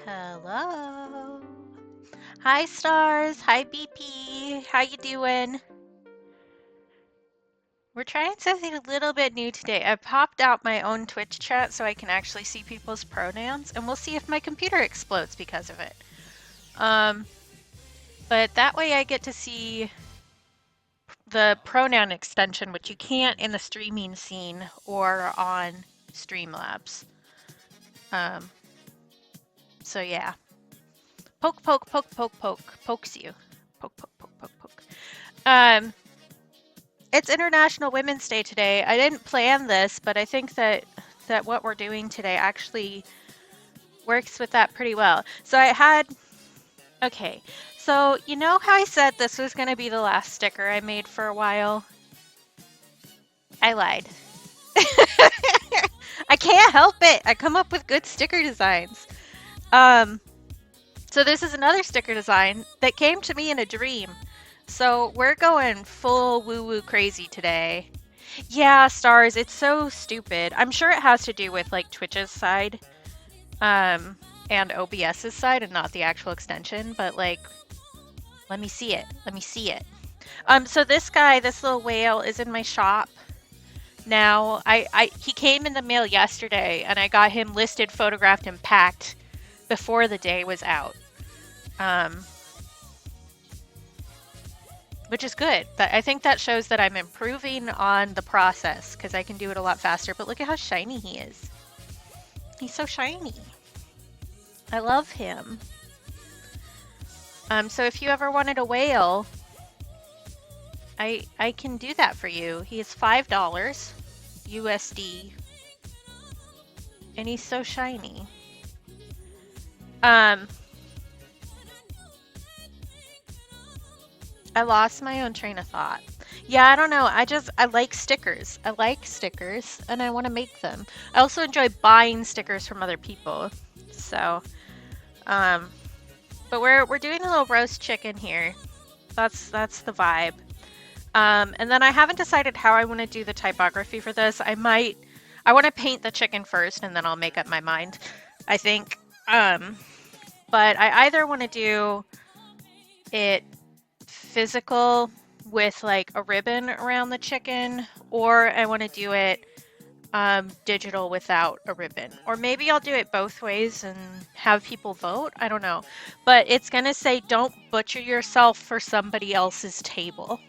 Hello. Hi stars. Hi BP. How you doing? We're trying something a little bit new today. I popped out my own Twitch chat so I can actually see people's pronouns, and we'll see if my computer explodes because of it. Um, but that way I get to see the pronoun extension, which you can't in the streaming scene or on Streamlabs. Um, so yeah. Poke, poke, poke, poke, poke. Pokes you. Poke, poke, poke, poke, poke. It's International Women's Day today. I didn't plan this, but I think that what we're doing today actually works with that pretty well. So I had okay. So you know how I said this was going to be the last sticker I made for a while? I lied. I can't help it. I come up with good sticker designs. Um so this is another sticker design that came to me in a dream. So we're going full woo-woo crazy today. Yeah, stars, it's so stupid. I'm sure it has to do with like Twitch's side, and OBS's side and not the actual extension, but like, let me see it. Let me see it. So this guy, this little whale is in my shop now. He came in the mail yesterday and I got him listed, photographed, and packed before the day was out. Um, which is good. I think that shows that I'm improving on the process because I can do it a lot faster. But look at how shiny he is. He's so shiny. I love him. So if you ever wanted a whale, I can do that for you. He is $5 USD, and he's so shiny. I lost my own train of thought. Yeah, I don't know. I like stickers. I like stickers, and I want to make them. I also enjoy buying stickers from other people. So, um, but we're doing a little roast chicken here. That's the vibe. And then I haven't decided how I want to do the typography for this. I want to paint the chicken first and then I'll make up my mind, I think. But I either want to do it physical with like a ribbon around the chicken, or I want to do it digital without a ribbon. Or maybe I'll do it both ways and have people vote. I don't know. But it's going to say, don't butcher yourself for somebody else's table.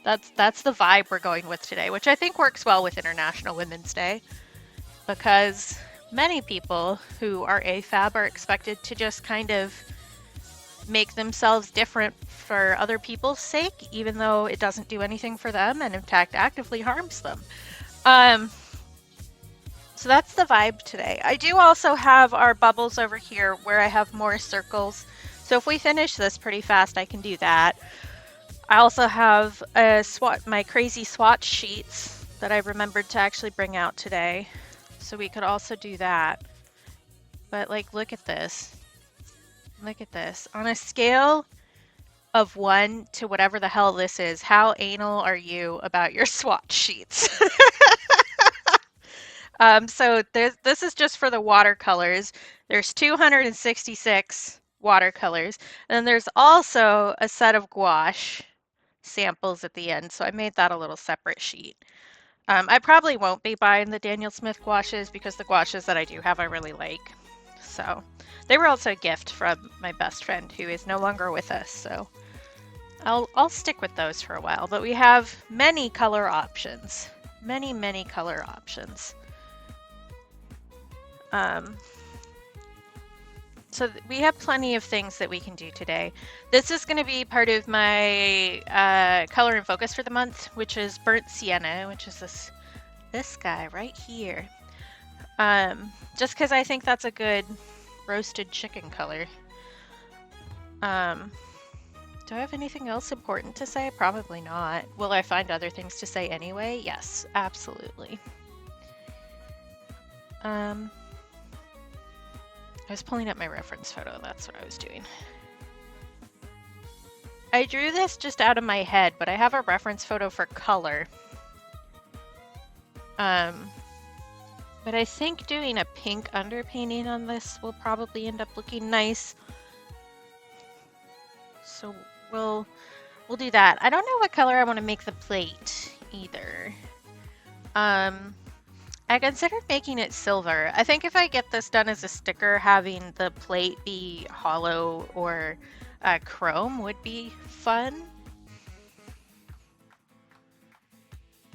That's the vibe we're going with today, which I think works well with International Women's Day, because many people who are AFAB are expected to just kind of make themselves different for other people's sake, even though it doesn't do anything for them and in fact actively harms them. So that's the vibe today. I do also have our bubbles over here where I have more circles. So if we finish this pretty fast, I can do that. I also have my crazy swatch sheets that I remembered to actually bring out today. So we could also do that. But like, look at this. Look at this. On a scale of 1 to whatever the hell this is, how anal are you about your swatch sheets? So this is just for the watercolors. There's 266 watercolors. And then there's also a set of gouache samples at the end, so I made that a little separate sheet. I probably won't be buying the Daniel Smith gouaches because the gouaches that I do have I really like. So they were also a gift from my best friend who is no longer with us, so I'll stick with those for a while. But we have many color options. Many color options. So we have plenty of things that we can do today. This is going to be part of my color and focus for the month, which is burnt sienna, which is this guy right here. Just because I think that's a good roasted chicken color. Do I have anything else important to say? Probably not. Will I find other things to say anyway? Yes, absolutely. I was pulling up my reference photo, that's what I was doing. I drew this just out of my head, but I have a reference photo for color. But I think doing a pink underpainting on this will probably end up looking nice. So we'll do that. I don't know what color I want to make the plate either. I considered making it silver. I think if I get this done as a sticker, having the plate be hollow or chrome would be fun.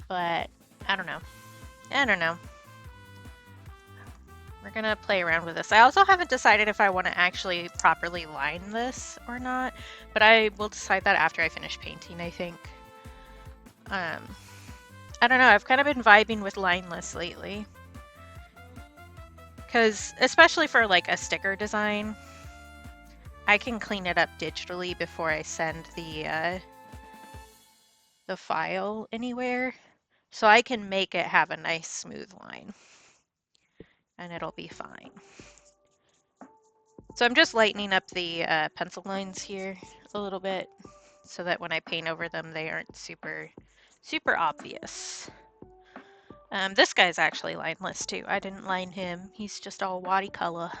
But I don't know. We're gonna play around with this. I also haven't decided if I want to actually properly line this or not, but I will decide that after I finish painting, I think. I don't know, I've kind of been vibing with lineless lately. Because, especially for like a sticker design, I can clean it up digitally before I send the file anywhere. So I can make it have a nice smooth line. And it'll be fine. So I'm just lightening up the pencil lines here a little bit so that when I paint over them, they aren't super obvious. This guy's actually lineless too. I didn't line him. He's just all watercolor.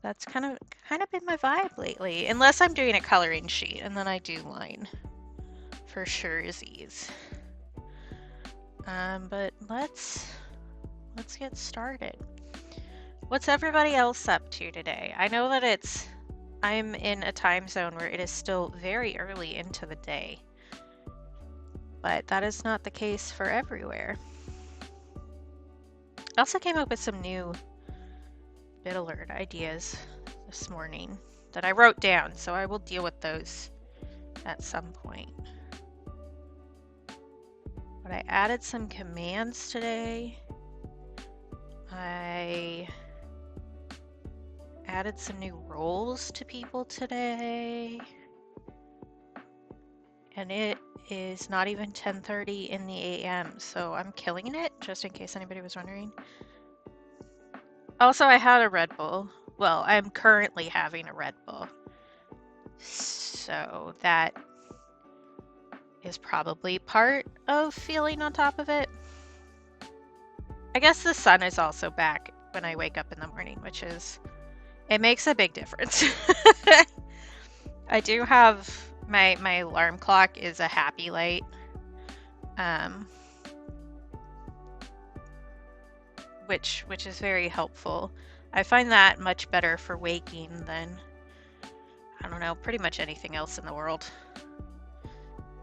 That's kind of been my vibe lately. Unless I'm doing a coloring sheet, and then I do line for surezies. But let's get started. What's everybody else up to today? I know that I'm in a time zone where it is still very early into the day, but that is not the case for everywhere. I also came up with some new bit alert ideas this morning that I wrote down, so I will deal with those at some point. But I added some commands today. I added some new roles to people today. And it is not even 10:30 in the AM, so I'm killing it, just in case anybody was wondering. Also, I had a Red Bull. Well, I'm currently having a Red Bull. So that is probably part of feeling on top of it. I guess the sun is also back when I wake up in the morning, which is, it makes a big difference. I do have, my alarm clock is a happy light. Which is very helpful. I find that much better for waking than, I don't know, pretty much anything else in the world.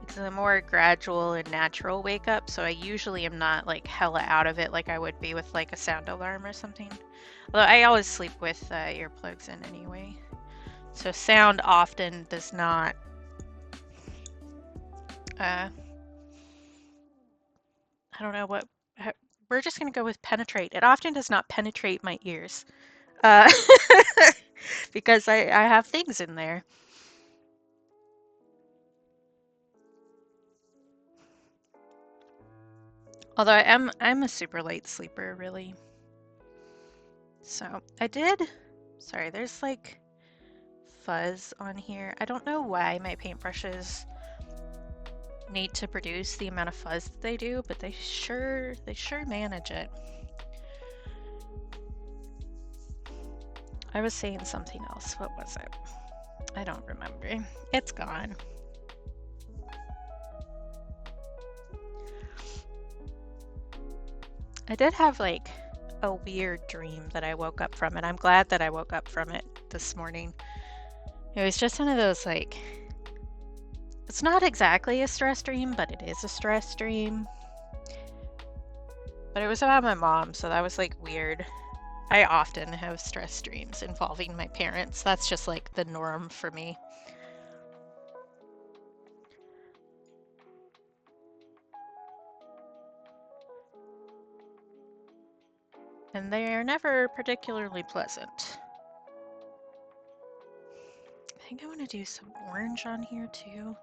It's a more gradual and natural wake up, so I usually am not like hella out of it like I would be with like a sound alarm or something. Although I always sleep with earplugs in anyway. So sound often does not I don't know what, we're just gonna go with penetrate. It often does not penetrate my ears. Because I have things in there. Although I'm a super light sleeper, really. So sorry, there's like fuzz on here. I don't know why my paintbrushes need to produce the amount of fuzz that they do, but they sure manage it. I was saying something else. What was it? I don't remember. It's gone. I did have like a weird dream that I woke up from, and I'm glad that I woke up from it this morning. It was just one of those like, it's not exactly a stress dream, but it is a stress dream. But it was about my mom, so that was like weird. I often have stress dreams involving my parents. That's just like the norm for me. And they are never particularly pleasant. I think I want to do some orange on here too.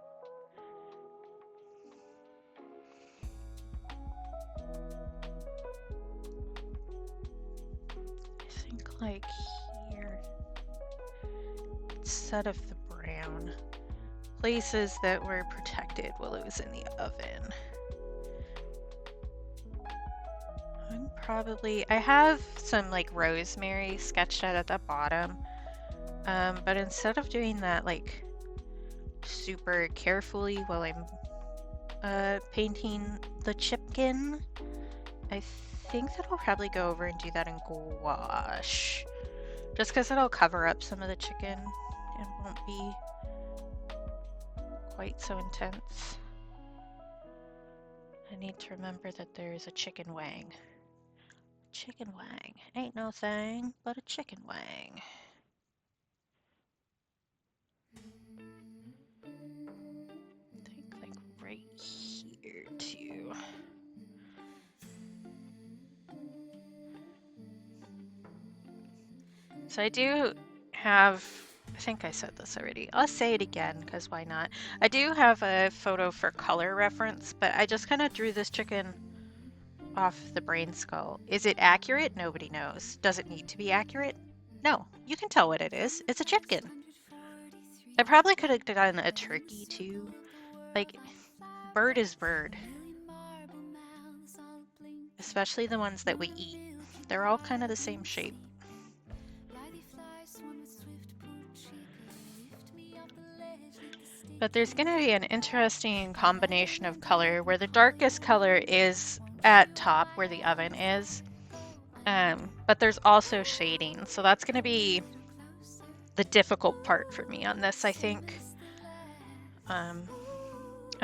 I think like here, instead of the brown, places that were protected will lose in the oven. probably, I have some like rosemary sketched out at the bottom, but instead of doing that like super carefully while I'm painting the chipkin, I think that I'll probably go over and do that in gouache, just because it'll cover up some of the chicken and won't be quite so intense. I need to remember that there's a chicken wang. Chicken wang. Ain't no thing but a chicken wang. I think like right here too. So I do have, I think I said this already. I'll say it again because why not? I do have a photo for color reference, but I just kind of drew this chicken off the brain skull. Is it accurate? Nobody knows. Does it need to be accurate? No. You can tell what it is. It's a chicken. I probably could have done a turkey too. Like, bird is bird. Especially the ones that we eat. They're all kind of the same shape. But there's going to be an interesting combination of color where the darkest color is at top where the oven is. But there's also shading. So that's going to be the difficult part for me on this, I think. And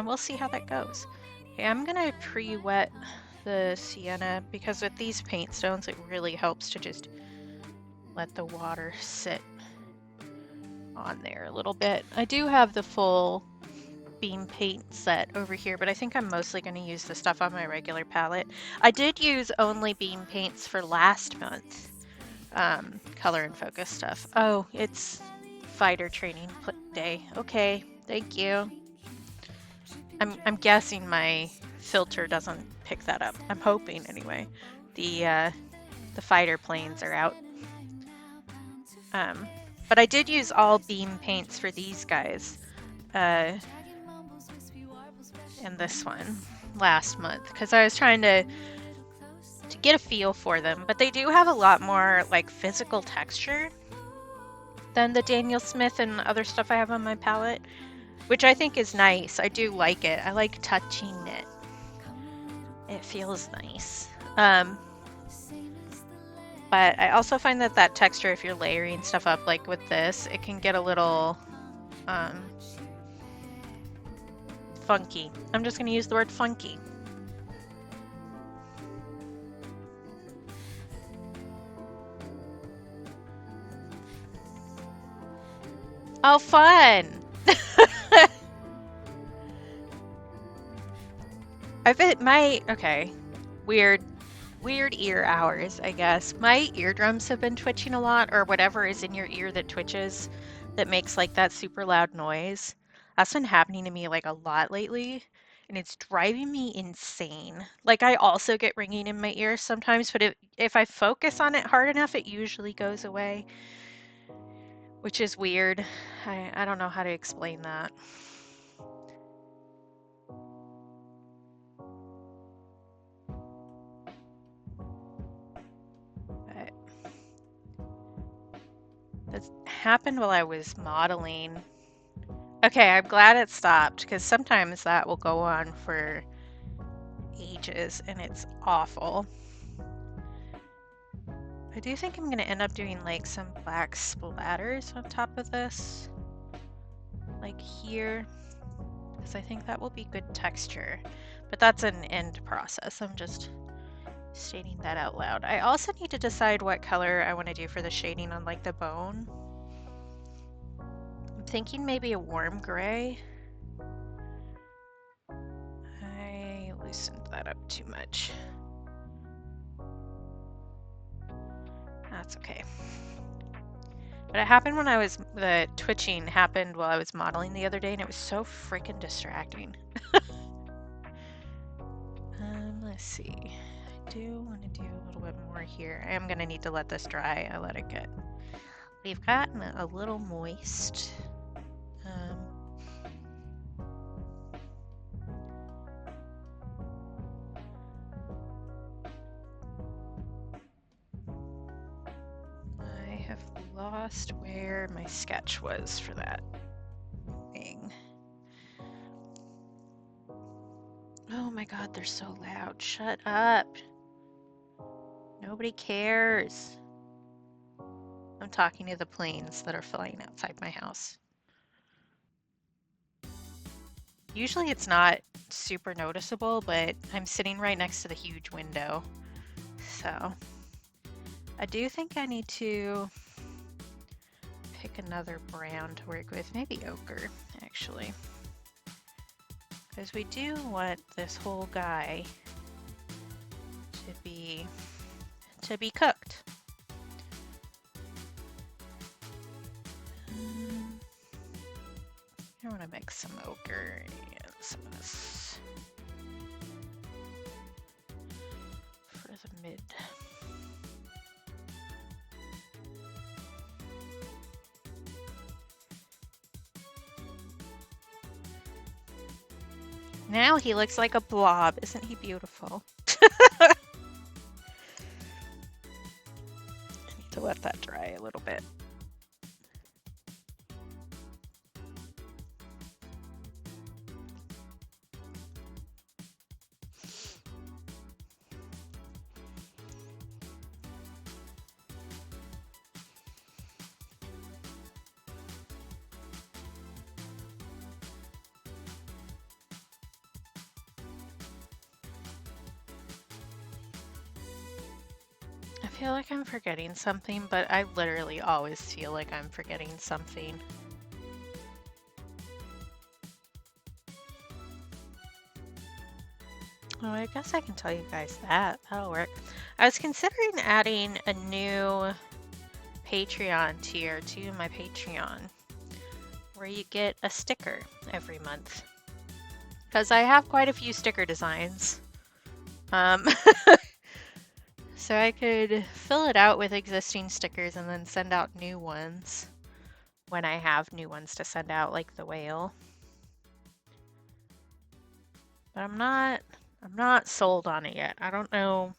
we'll see how that goes. Okay, I'm going to pre-wet the sienna because with these paint stones, it really helps to just let the water sit on there a little bit. I do have the full beam paint set over here, but I think I'm mostly going to use the stuff on my regular palette. I did use only beam paints for last month, color and focus stuff. Oh, it's fighter training day. Okay, thank you. I'm guessing my filter doesn't pick that up. I'm hoping anyway. The fighter planes are out. But I did use all beam paints for these guys. And this one last month because I was trying to get a feel for them, but they do have a lot more like physical texture than the Daniel Smith and other stuff I have on my palette, which I think is nice. I do like it. I like touching it. It feels nice. But I also find that texture, if you're layering stuff up like with this, it can get a little funky. I'm just going to use the word funky. Oh, fun! okay, weird ear hours, I guess. My eardrums have been twitching a lot, or whatever is in your ear that twitches, that makes like that super loud noise. That's been happening to me like a lot lately, and it's driving me insane. Like I also get ringing in my ears sometimes, but if I focus on it hard enough, it usually goes away, which is weird. I don't know how to explain that. But that happened while I was modeling. Okay, I'm glad it stopped because sometimes that will go on for ages and it's awful. I do think I'm going to end up doing like some black splatters on top of this, like here, because I think that will be good texture, but that's an end process. I'm just stating that out loud. I also need to decide what color I want to do for the shading on like the bone. I'm thinking maybe a warm gray. I loosened that up too much. That's okay. But it happened when the twitching happened while I was modeling the other day, and it was so freaking distracting. Let's see. I do want to do a little bit more here. I am going to need to let this dry. I let it get. We've gotten a little moist. lost where my sketch was for that thing. Oh my god, they're so loud. Shut up. Nobody cares. I'm talking to the planes that are flying outside my house. Usually it's not super noticeable, but I'm sitting right next to the huge window. So I do think I need to pick another brown to work with. Maybe ochre, actually. Because we do want this whole guy to be cooked. I want to mix some ochre and some of this for the mid. Now he looks like a blob. Isn't he beautiful? I need to let that dry a little bit. I feel like I'm forgetting something, but I literally always feel like I'm forgetting something. Oh, I guess I can tell you guys that. That'll work. I was considering adding a new Patreon tier to my Patreon where you get a sticker every month. Because I have quite a few sticker designs. So I could fill it out with existing stickers and then send out new ones when I have new ones to send out, like the whale. But I'm not sold on it yet. I don't know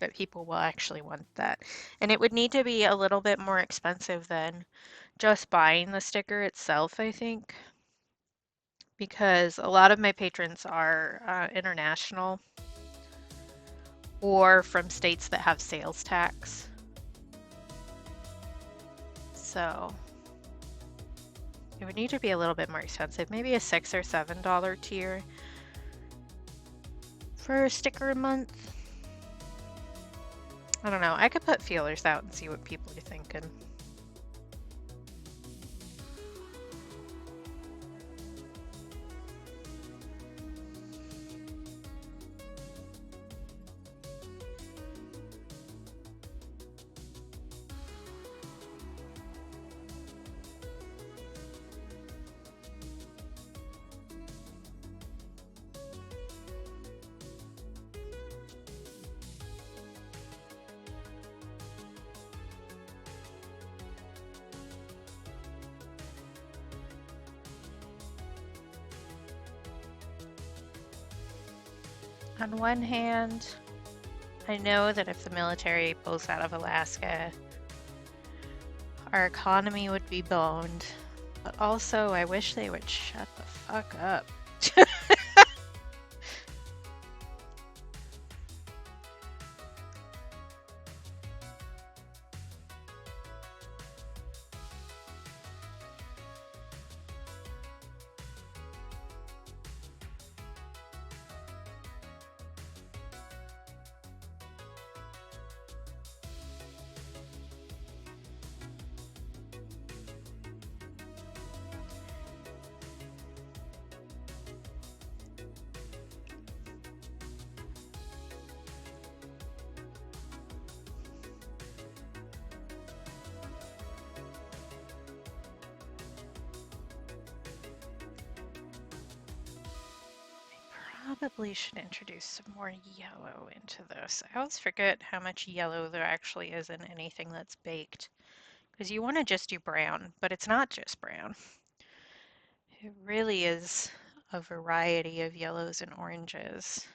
that people will actually want that. And it would need to be a little bit more expensive than just buying the sticker itself, I think. Because a lot of my patrons are international or from states that have sales tax. So it would need to be a little bit more expensive, maybe a $6 or $7 tier for a sticker a month. I don't know. I could put feelers out and see what people are thinking. On one hand, I know that if the military pulls out of Alaska, our economy would be boned. But also, I wish they would shut the fuck up. Probably should introduce some more yellow into this. I always forget how much yellow there actually is in anything that's baked. Because you want to just do brown, but it's not just brown. It really is a variety of yellows and oranges.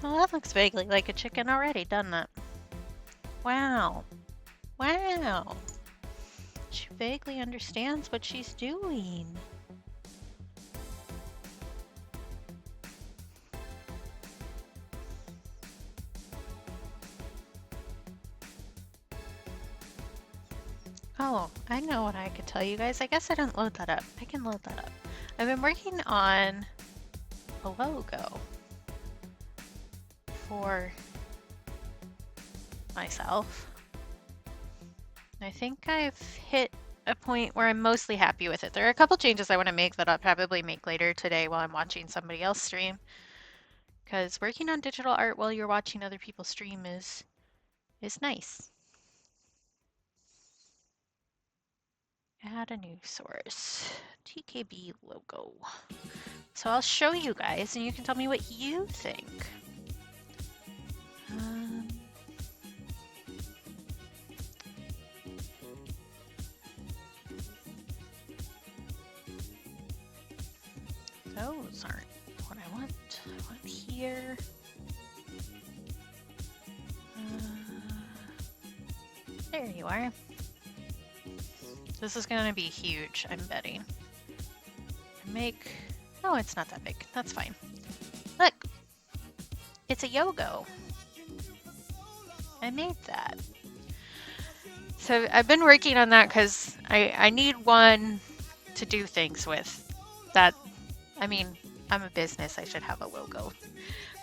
Well, that looks vaguely like a chicken already, doesn't it? Wow. Wow. She vaguely understands what she's doing. Oh, I know what I could tell you guys. I guess I didn't load that up. I can load that up. I've been working on a logo for myself. I think I've hit a point where I'm mostly happy with it. There are a couple changes I want to make that I'll probably make later today while I'm watching somebody else stream. Because working on digital art while you're watching other people stream is nice. Add a new source. TKB logo. So I'll show you guys and you can tell me what you think. Those aren't what I want. I want here. There you are. This is going to be huge, I'm betting. Make... Oh, it's not that big. That's fine. Look! It's a Yogo. I made that. So I've been working on that because I need one to do things with. That, I mean, I'm a business, I should have a logo.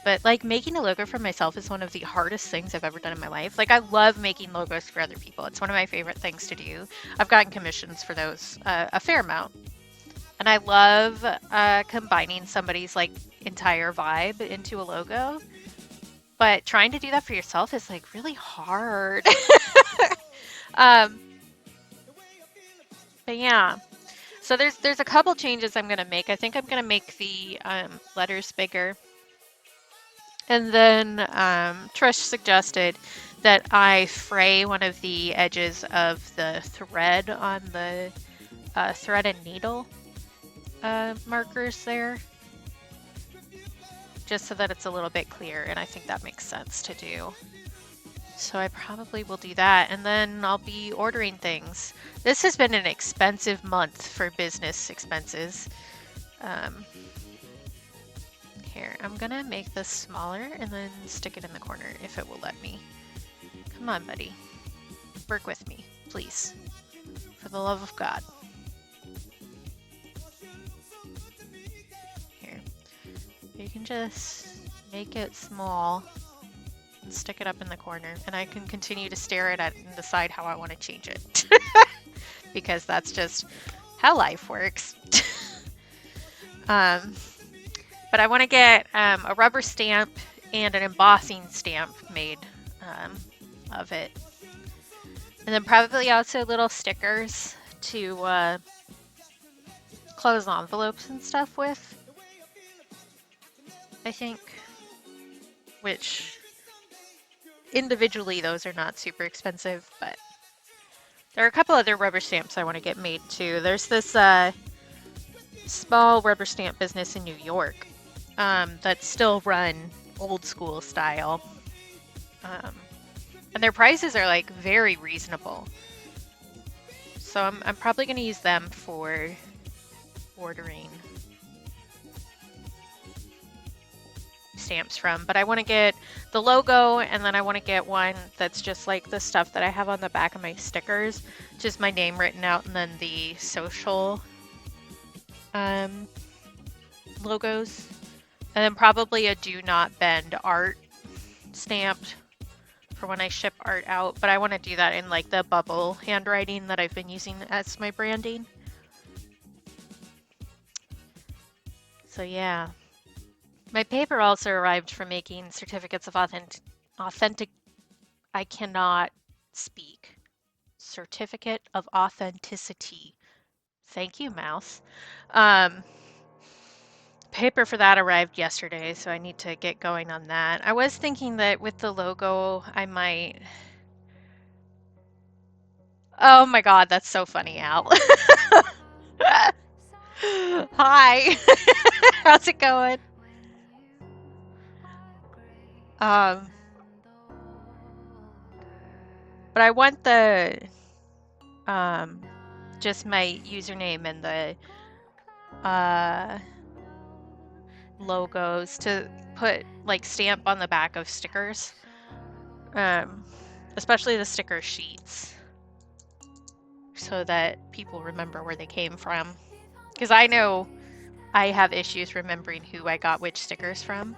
But like making a logo for myself is one of the hardest things I've ever done in my life. Like I love making logos for other people. It's one of my favorite things to do. I've gotten commissions for those a fair amount. And I love combining somebody's like entire vibe into a logo. But trying to do that for yourself is like really hard. But yeah. So there's a couple changes I'm gonna make. I think I'm gonna make the letters bigger. And then Trish suggested that I fray one of the edges of the thread on the thread and needle markers there, just so that it's a little bit clearer, and I think that makes sense to do. So I probably will do that, and then I'll be ordering things. This has been an expensive month for business expenses. Here, I'm gonna make this smaller and then stick it in the corner if it will let me. Come on, buddy. Work with me, please. For the love of God. Here. You can just make it small and stick it up in the corner, and I can continue to stare at it and decide how I want to change it. Because that's just how life works. But I want to get a rubber stamp and an embossing stamp made of it. And then probably also little stickers to close envelopes and stuff with, I think. Which, individually, those are not super expensive, but there are a couple other rubber stamps I want to get made too. There's this small rubber stamp business in New York that's still run old school style. And their prices are like very reasonable. So I'm probably going to use them for ordering stamps from. But I want to get the logo, and then I want to get one that's just like the stuff that I have on the back of my stickers. Just my name written out, and then the social logos. And then probably a do not bend art stamped for when I ship art out. But I want to do that in like the bubble handwriting that I've been using as my branding. So yeah. My paper also arrived for making certificates of authentic. I cannot speak. Certificate of authenticity. Thank you, mouse. Paper for that arrived yesterday, so I need to get going on that. I was thinking that with the logo, I might... Oh my god, that's so funny, Al. Hi. How's it going? Um, but I want the just my username and the logos to put like stamp on the back of stickers, especially the sticker sheets, so that people remember where they came from. Because I know I have issues remembering who I got which stickers from.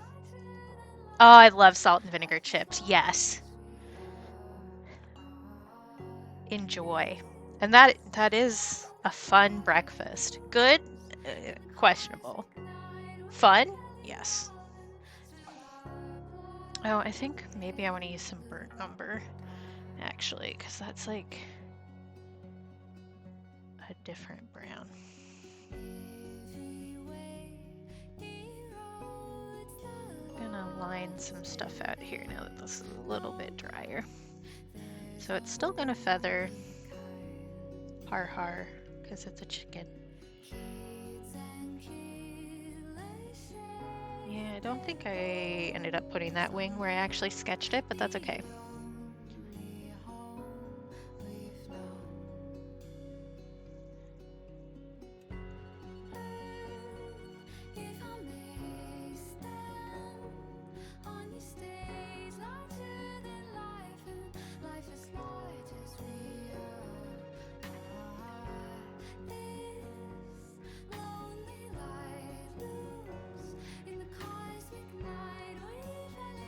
Oh, I love salt and vinegar chips. Yes. Enjoy. And that is a fun breakfast. Good? Questionable. Fun? Yes. Oh, I think maybe I want to use some burnt umber, actually, because that's like a different brown. I'm gonna line some stuff out here now that this is a little bit drier. So it's still gonna feather har, because it's a chicken. Yeah, I don't think I ended up putting that wing where I actually sketched it, but that's okay.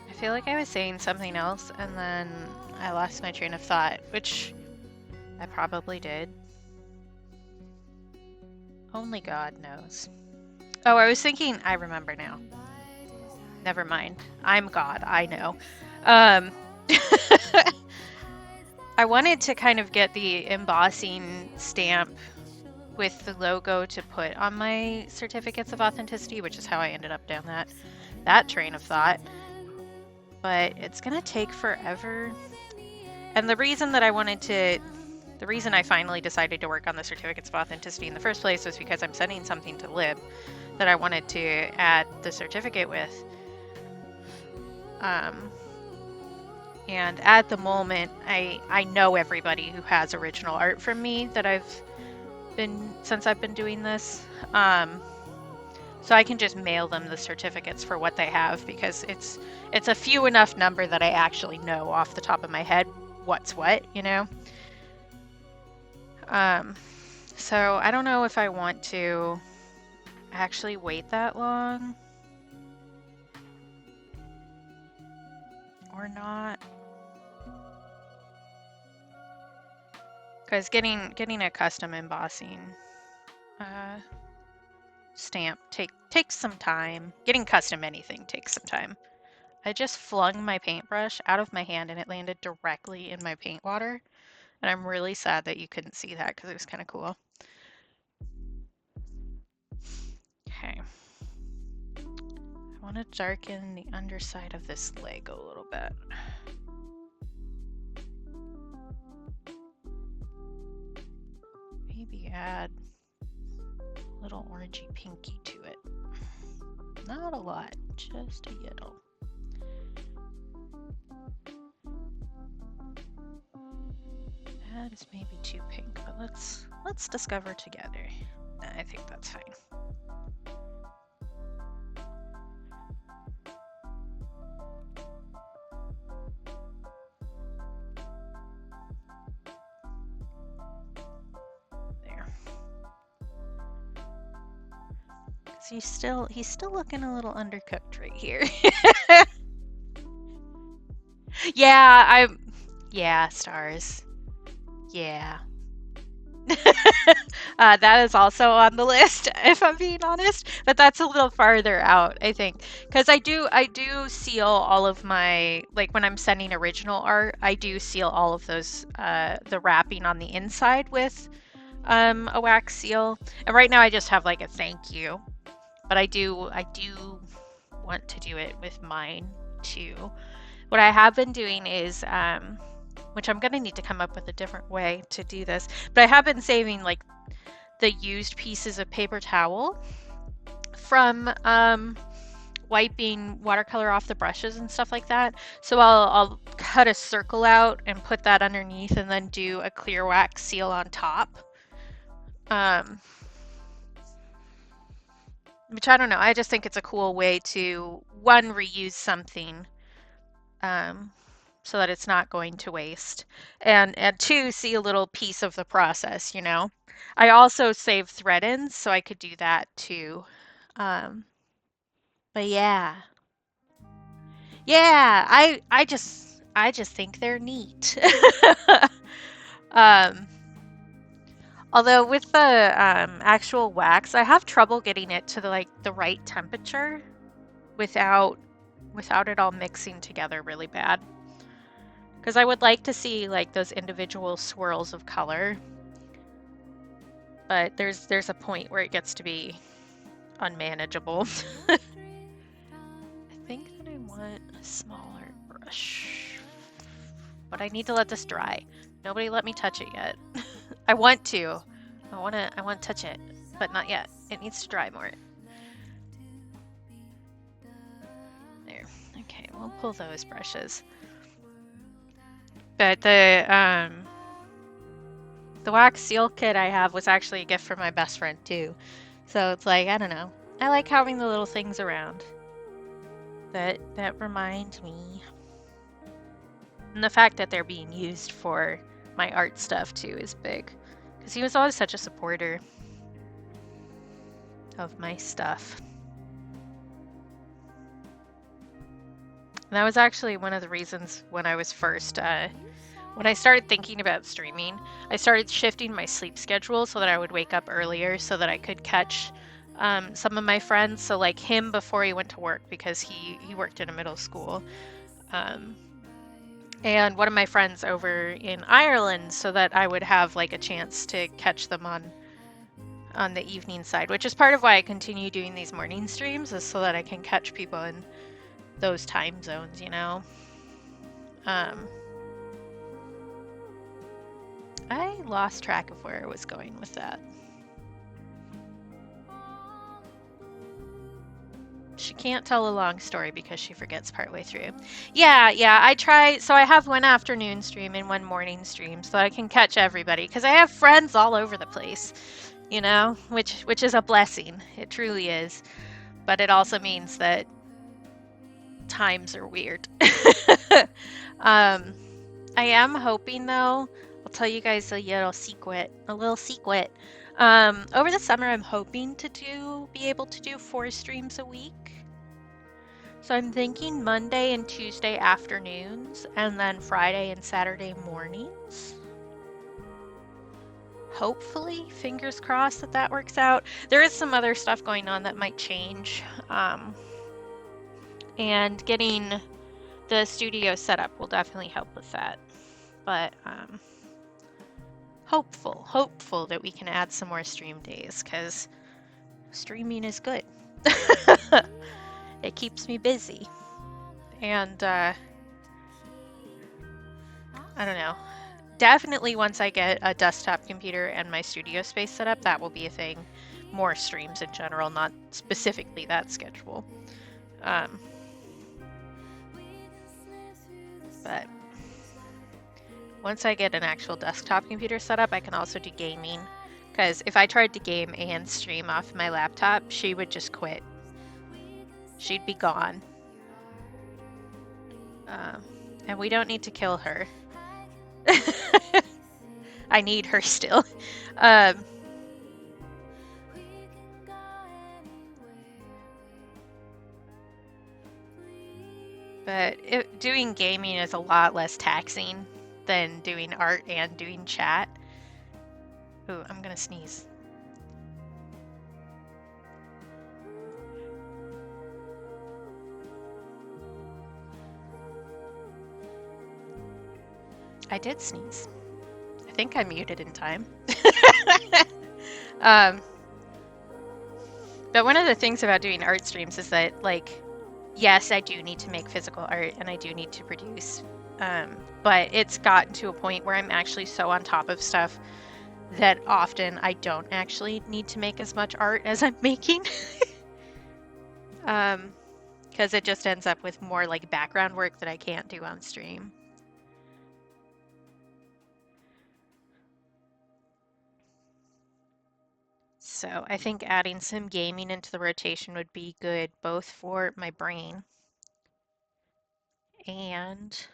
I feel like I was saying something else and then I lost my train of thought, which I probably did. Only God knows. Oh, I was thinking, I remember now. Never mind. I'm God, I know. I wanted to kind of get the embossing stamp with the logo to put on my certificates of authenticity, which is how I ended up down that train of thought. But it's gonna take forever. And the reason I finally decided to work on the certificates of authenticity in the first place was because I'm sending something to Lib that I wanted to add the certificate with. And at the moment, I know everybody who has original art from me that since I've been doing this. So I can just mail them the certificates for what they have, because it's a few enough number that I actually know off the top of my head what's what, you know? So I don't know if I want to actually wait that long or not. Because getting a custom embossing stamp takes some time. Getting custom anything takes some time. I just flung my paintbrush out of my hand and it landed directly in my paint water. And I'm really sad that you couldn't see that because it was kind of cool. Okay. I want to darken the underside of this leg a little bit. Maybe add a little orangey pinky to it. Not a lot, just a little. That is maybe too pink, but let's discover together. I think that's fine. There. He's still looking a little undercooked right here. Yeah, stars. Yeah. That is also on the list, if I'm being honest, but that's a little farther out, I think, because I do seal all of my, like when I'm sending original art, I do seal all of those the wrapping on the inside with a wax seal. And right now I just have like a thank you, but I do want to do it with mine too. What I have been doing is which I'm going to need to come up with a different way to do this, but I have been saving like the used pieces of paper towel from wiping watercolor off the brushes and stuff like that. So I'll cut a circle out and put that underneath and then do a clear wax seal on top. Which I don't know, I just think it's a cool way to, one, reuse something so that it's not going to waste, and two, see a little piece of the process, you know. I also save thread ends, so I could do that too. But yeah. Yeah, I just think they're neat. Um, Although with the actual wax, I have trouble getting it to the right temperature without it all mixing together really bad. Because I would like to see like those individual swirls of color, but there's a point where it gets to be unmanageable. I think that I want a smaller brush, but I need to let this dry. Nobody let me touch it yet. I want to. I want to touch it, but not yet. It needs to dry more. There. Okay, we'll pull those brushes. But the wax seal kit I have was actually a gift from my best friend too. So it's like, I don't know. I like having the little things around that remind me. And the fact that they're being used for my art stuff too is big. Because he was always such a supporter of my stuff. And that was actually one of the reasons when I was first, when I started thinking about streaming, I started shifting my sleep schedule so that I would wake up earlier so that I could catch some of my friends. So like him before he went to work, because he worked in a middle school. And one of my friends over in Ireland, so that I would have like a chance to catch them on the evening side, which is part of why I continue doing these morning streams, is so that I can catch people in those time zones, you know. I lost track of where I was going with that. She can't tell a long story because she forgets partway through. Yeah, I try. So I have one afternoon stream and one morning stream so I can catch everybody, because I have friends all over the place, you know, which is a blessing. It truly is. But it also means that times are weird. I am hoping, though, I'll tell you guys a little secret. Over the summer, I'm hoping to be able to do 4 streams a week. So I'm thinking Monday and Tuesday afternoons, and then Friday and Saturday mornings. Hopefully, fingers crossed that works out. There is some other stuff going on that might change. And getting the studio set up will definitely help with that. But hopeful that we can add some more stream days, because streaming is good. It keeps me busy. And I don't know. Definitely once I get a desktop computer and my studio space set up, that will be a thing. More streams in general, not specifically that schedule. But once I get an actual desktop computer set up, I can also do gaming. Because if I tried to game and stream off my laptop, she would just quit. She'd be gone. And we don't need to kill her. I need her still. But doing gaming is a lot less taxing than doing art and doing chat. Ooh, I'm gonna sneeze. I did sneeze. I think I muted in time. But one of the things about doing art streams is that, like, yes, I do need to make physical art and I do need to produce. But it's gotten to a point where I'm actually so on top of stuff that often I don't actually need to make as much art as I'm making. because it just ends up with more like background work that I can't do on stream. So I think adding some gaming into the rotation would be good both for my brain and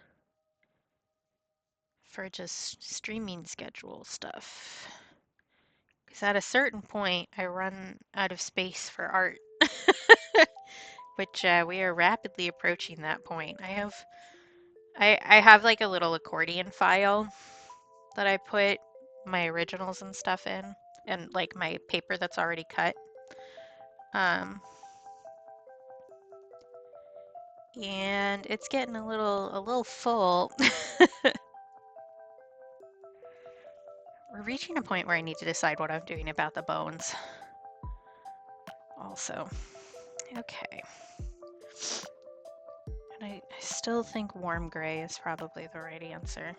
for just streaming schedule stuff. Because at a certain point, I run out of space for art, which we are rapidly approaching that point. I have like a little accordion file that I put my originals and stuff in, and like my paper that's already cut. And it's getting a little full. We're reaching a point where I need to decide what I'm doing about the bones. Also, okay. And I still think warm gray is probably the right answer.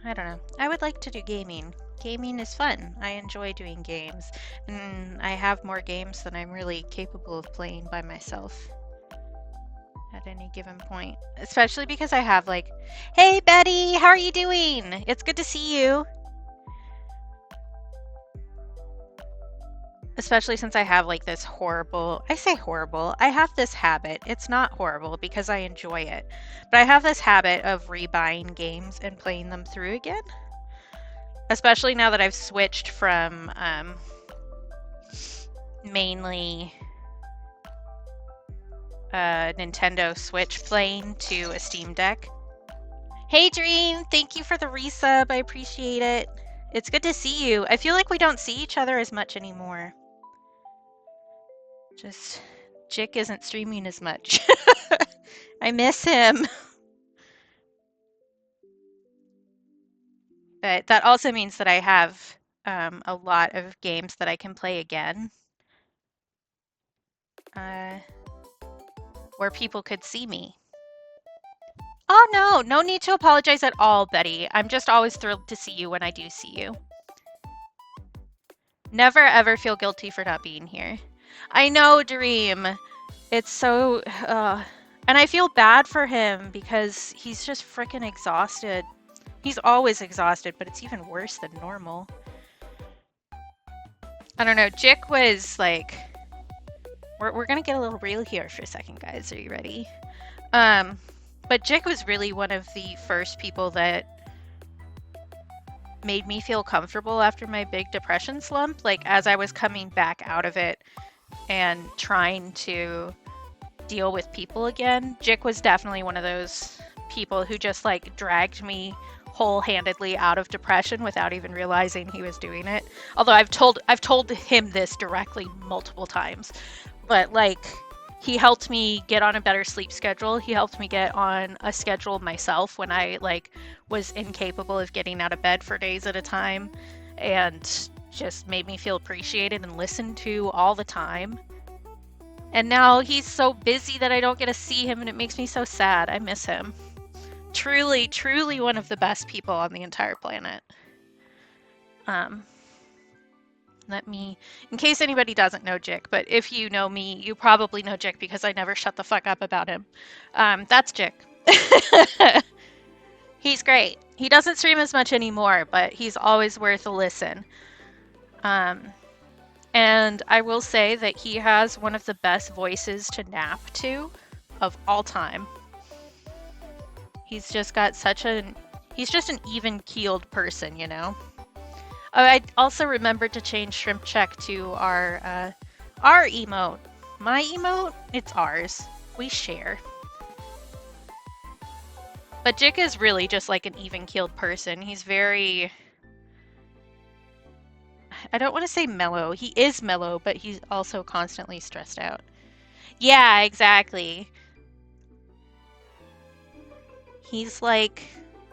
I don't know. I would like to do gaming. Gaming is fun. I enjoy doing games. And I have more games than I'm really capable of playing by myself at any given point. Especially because I have like, hey Betty, how are you doing? It's good to see you. Especially since I have like this horrible, I say horrible, I have this habit. It's not horrible because I enjoy it, but I have this habit of rebuying games and playing them through again. Especially now that I've switched from mainly Nintendo Switch playing to a Steam Deck. Hey Dream, thank you for the resub. I appreciate it. It's good to see you. I feel like we don't see each other as much anymore. Just Jick isn't streaming as much. I miss him. But that also means that I have a lot of games that I can play again. Where people could see me. Oh no, no need to apologize at all, Betty. I'm just always thrilled to see you when I do see you. Never ever feel guilty for not being here. I know, Dream. It's so, and I feel bad for him because he's just freaking exhausted. He's always exhausted, but it's even worse than normal. I don't know. Jick was like, we're gonna get a little real here for a second, guys. Are you ready? But Jick was really one of the first people that made me feel comfortable after my big depression slump. Like as I was coming back out of it and trying to deal with people again, Jick was definitely one of those people who just like dragged me whole-handedly out of depression without even realizing he was doing it. Although I've told him this directly multiple times, but like he helped me get on a better sleep schedule. He helped me get on a schedule myself when I like was incapable of getting out of bed for days at a time, and just made me feel appreciated and listened to all the time. And now he's so busy that I don't get to see him, and it makes me so sad. I miss him. Truly, truly one of the best people on the entire planet. Let me, in case anybody doesn't know Jick, but if you know me, you probably know Jick because I never shut the fuck up about him. That's Jick. He's great. He doesn't stream as much anymore, but he's always worth a listen. And I will say that he has one of the best voices to nap to of all time. He's just got he's just an even-keeled person, you know? Oh, I also remembered to change Shrimp Check to our emote. My emote? It's ours. We share. But Jick is really just like an even-keeled person. He's very... I don't want to say mellow. He is mellow, but he's also constantly stressed out. Yeah, exactly. He's like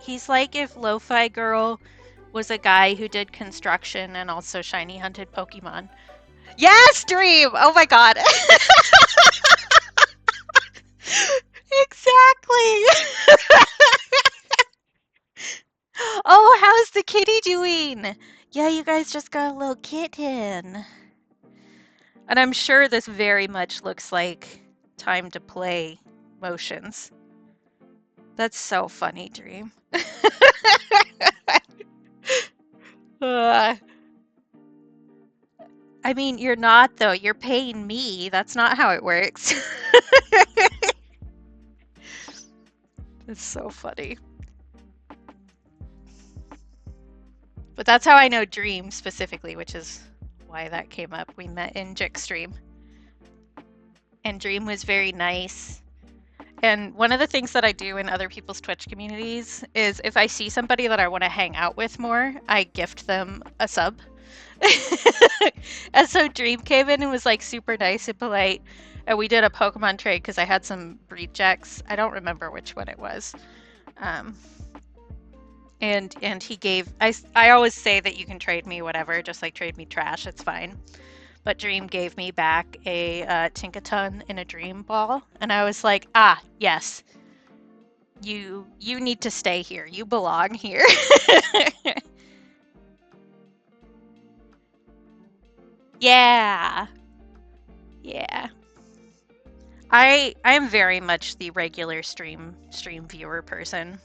if Lo-Fi Girl was a guy who did construction and also shiny hunted Pokemon. Yes, Dream! Oh my god. Exactly! Oh, how's the kitty doing? Yeah, you guys just got a little kitten. And I'm sure this very much looks like time to play motions. That's so funny, Dream. I mean, you're not, though. You're paying me. That's not how it works. It's so funny. But that's how I know Dream specifically, which is why that came up. We met in Jixstream. And Dream was very nice. And one of the things that I do in other people's Twitch communities is if I see somebody that I want to hang out with more, I gift them a sub. And so Dream came in and was like super nice and polite. And we did a Pokemon trade because I had some breed checks. I don't remember which one it was. And he gave, I always say that you can trade me whatever, just like trade me trash, it's fine. But Dream gave me back a Tinkaton in a Dream Ball, and I was like, ah, yes, you need to stay here. You belong here. Yeah, yeah. I am very much the regular stream viewer person.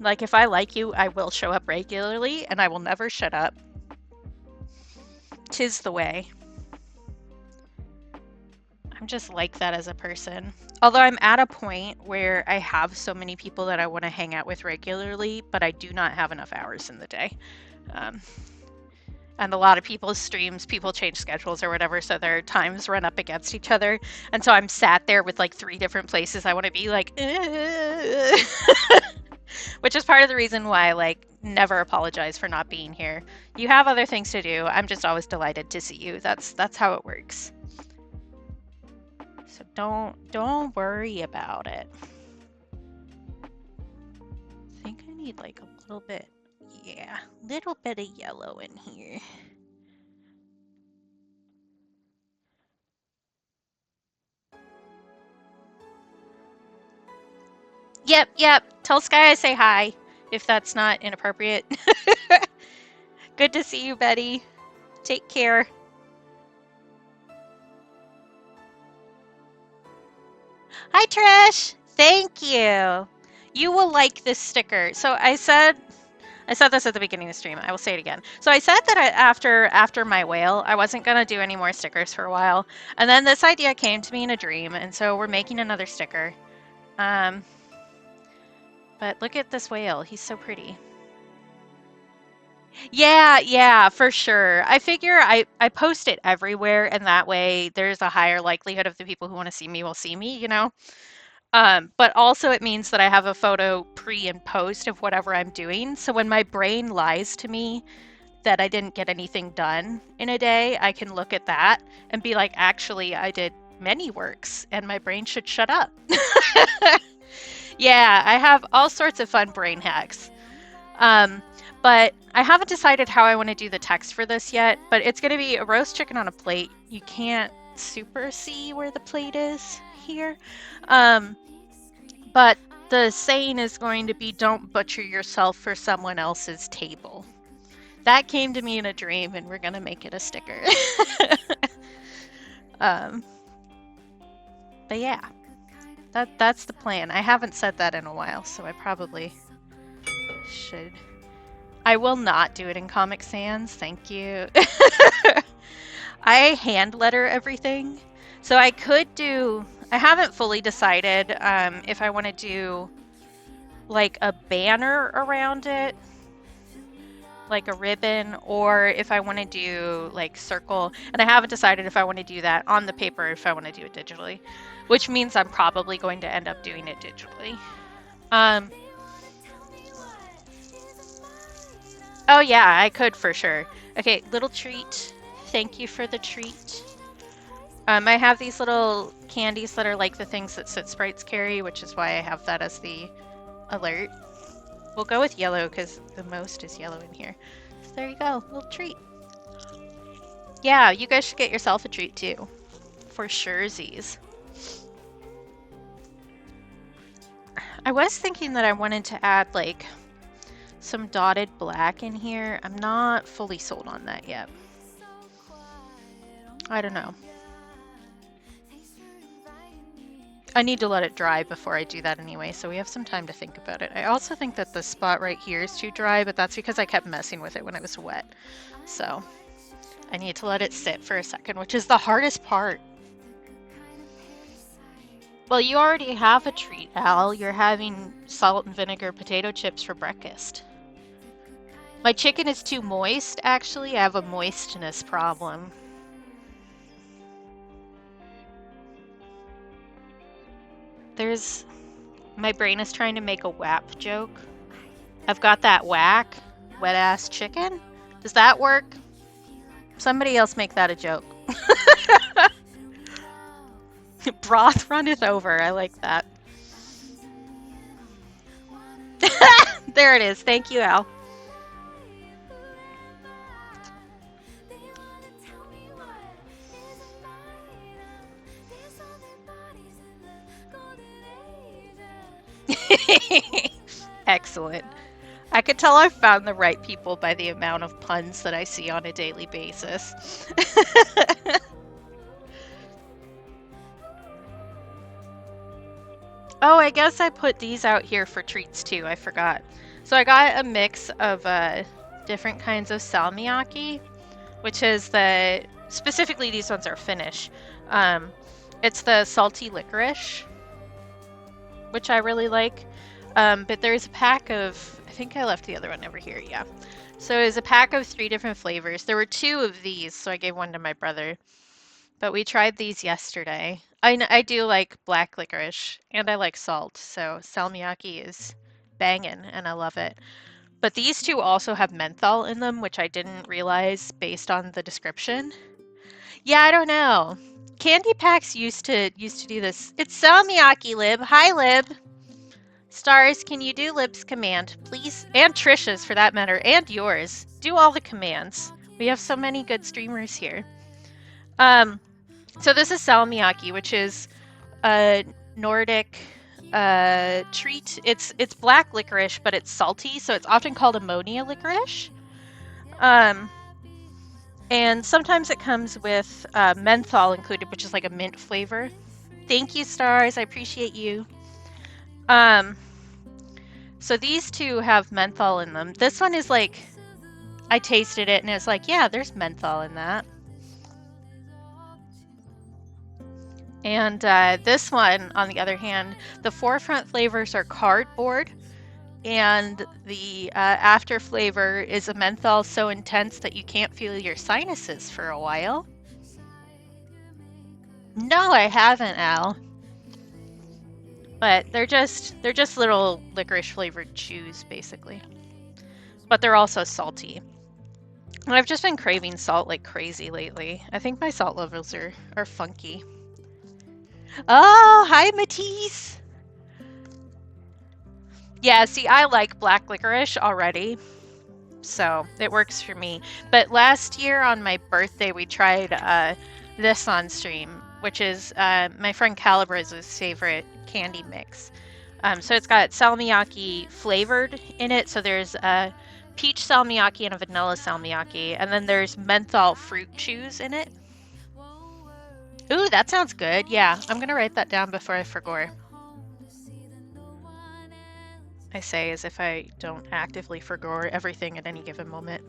Like, if I like you, I will show up regularly, and I will never shut up. 'Tis the way. I'm just like that as a person. Although I'm at a point where I have so many people that I want to hang out with regularly, but I do not have enough hours in the day. And a lot of people's streams, people change schedules or whatever, so their times run up against each other. And so I'm sat there with like 3 different places I want to be, like, which is part of the reason why I like never apologize for not being here. You have other things to do. I'm just always delighted to see you. That's how it works. So don't worry about it. I think I need like a little bit, yeah, little bit of yellow in here. Yep. Tell Sky I say hi, if that's not inappropriate. Good to see you, Betty. Take care. Hi, Trish. Thank you. You will like this sticker. So I said this at the beginning of the stream. I will say it again. So I said that after my whale, I wasn't gonna do any more stickers for a while, and then this idea came to me in a dream, and so we're making another sticker. But look at this whale. He's so pretty. Yeah, for sure. I figure I post it everywhere, and that way there's a higher likelihood of the people who want to see me will see me, you know? But also it means that I have a photo pre and post of whatever I'm doing. So when my brain lies to me that I didn't get anything done in a day, I can look at that and be like, actually, I did many works, and my brain should shut up. Yeah, I have all sorts of fun brain hacks. But I haven't decided how I want to do the text for this yet, but it's going to be a roast chicken on a plate. You can't super see where the plate is here. But the saying is going to be, don't butcher yourself for someone else's table. That came to me in a dream, and we're going to make it a sticker. But yeah, that's the plan. I haven't said that in a while, so I probably should. I will not do it in Comic Sans, thank you. I hand letter everything, so I could do, I haven't fully decided if I want to do like a banner around it, like a ribbon, or if I want to do like circle, and I haven't decided if I want to do that on the paper or if I want to do it digitally, which means I'm probably going to end up doing it digitally. Oh yeah, I could for sure. Okay, little treat. Thank you for the treat. I have these little candies that are like the things that Soot Sprites carry, which is why I have that as the alert. We'll go with yellow because the most is yellow in here. So there you go, little treat. Yeah, you guys should get yourself a treat too. For surezies. I was thinking that I wanted to add like some dotted black in here. I'm not fully sold on that yet. I don't know. I need to let it dry before I do that anyway, so we have some time to think about it. I also think that the spot right here is too dry, but that's because I kept messing with it when it was wet. So I need to let it sit for a second, which is the hardest part. Well, you already have a treat, Al. You're having salt and vinegar potato chips for breakfast. My chicken is too moist, actually. I have a moistness problem. My brain is trying to make a WAP joke. I've got that whack, wet ass chicken. Does that work? Somebody else make that a joke. Broth runneth over. I like that. There it is. Thank you, Al. Excellent. I could tell I've found the right people by the amount of puns that I see on a daily basis. Oh, I guess I put these out here for treats too. I forgot. So I got a mix of different kinds of salmiakki, which is specifically these ones are Finnish. It's the salty licorice, which I really like. But there's a pack of, I think I left the other one over here, yeah. So there's a pack of 3 different flavors. There were 2 of these, so I gave one to my brother. But we tried these yesterday. I do like black licorice, and I like salt, so salmiakki is banging, and I love it. But these 2 also have menthol in them, which I didn't realize based on the description. Yeah, I don't know. Candy Packs used to do this. It's salmiakki, Lib. Hi, Lib. Stars, can you do Lib's command, please? And Trisha's, for that matter, and yours. Do all the commands. We have so many good streamers here. So this is salmiakki, which is a Nordic treat. It's black licorice, but it's salty, so it's often called ammonia licorice. And sometimes it comes with menthol included, which is like a mint flavor. Thank you, Stars. I appreciate you. So these 2 have menthol in them. This one is like, I tasted it and it's like, yeah, there's menthol in that. And this one, on the other hand, the forefront flavors are cardboard, and the after flavor is a menthol so intense that you can't feel your sinuses for a while. No, I haven't, Al. But they're just little licorice flavored chews, basically. But they're also salty. And I've just been craving salt like crazy lately. I think my salt levels are funky. Oh, hi, Matisse. Yeah, see, I like black licorice already, so it works for me. But last year on my birthday, we tried this on stream, which is my friend Calabra's favorite candy mix. So it's got salmiakki flavored in it. So there's a peach salmiakki and a vanilla salmiakki, and then there's menthol fruit chews in it. Ooh, that sounds good. Yeah, I'm gonna write that down before I forget. I say as if I don't actively forget everything at any given moment.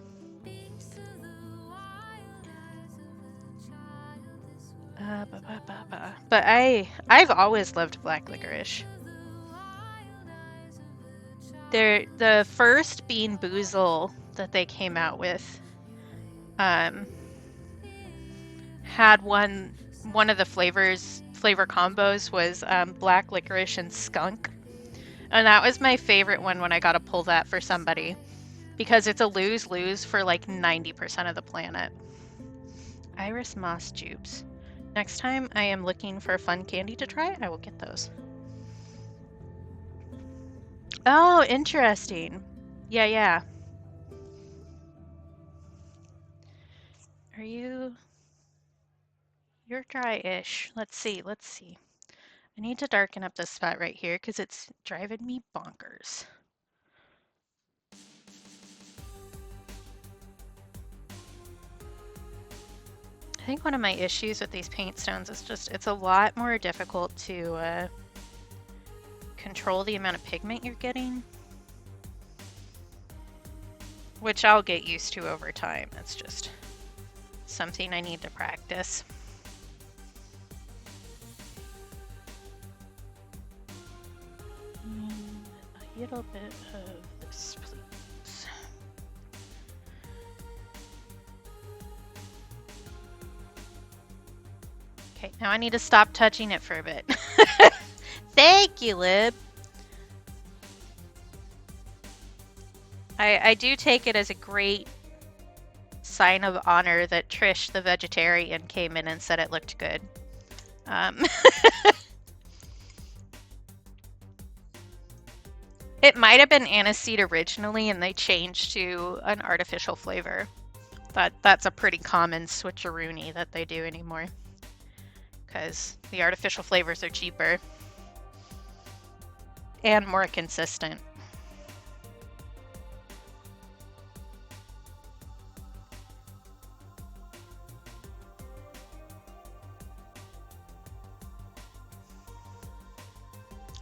But I've always loved black licorice. The first Bean Boozle that they came out with had one of the flavor combos was black licorice and skunk. And that was my favorite one when I got to pull that for somebody, because it's a lose-lose for like 90% of the planet. Iris Moss Jubes. Next time I am looking for a fun candy to try, I will get those. Oh, interesting. Yeah, yeah. Are you... You're dry-ish. Let's see, let's see. I need to darken up this spot right here because it's driving me bonkers. I think one of my issues with these paint stones is just it's a lot more difficult to control the amount of pigment you're getting, which I'll get used to over time. It's just something I need to practice. A little bit of this, please. Okay, now I need to stop touching it for a bit. Thank you, Lib. I do take it as a great sign of honor that Trish, the vegetarian, came in and said it looked good. It might have been aniseed originally and they changed to an artificial flavor. That's a pretty common switcheroony that they do anymore. Because the artificial flavors are cheaper and more consistent.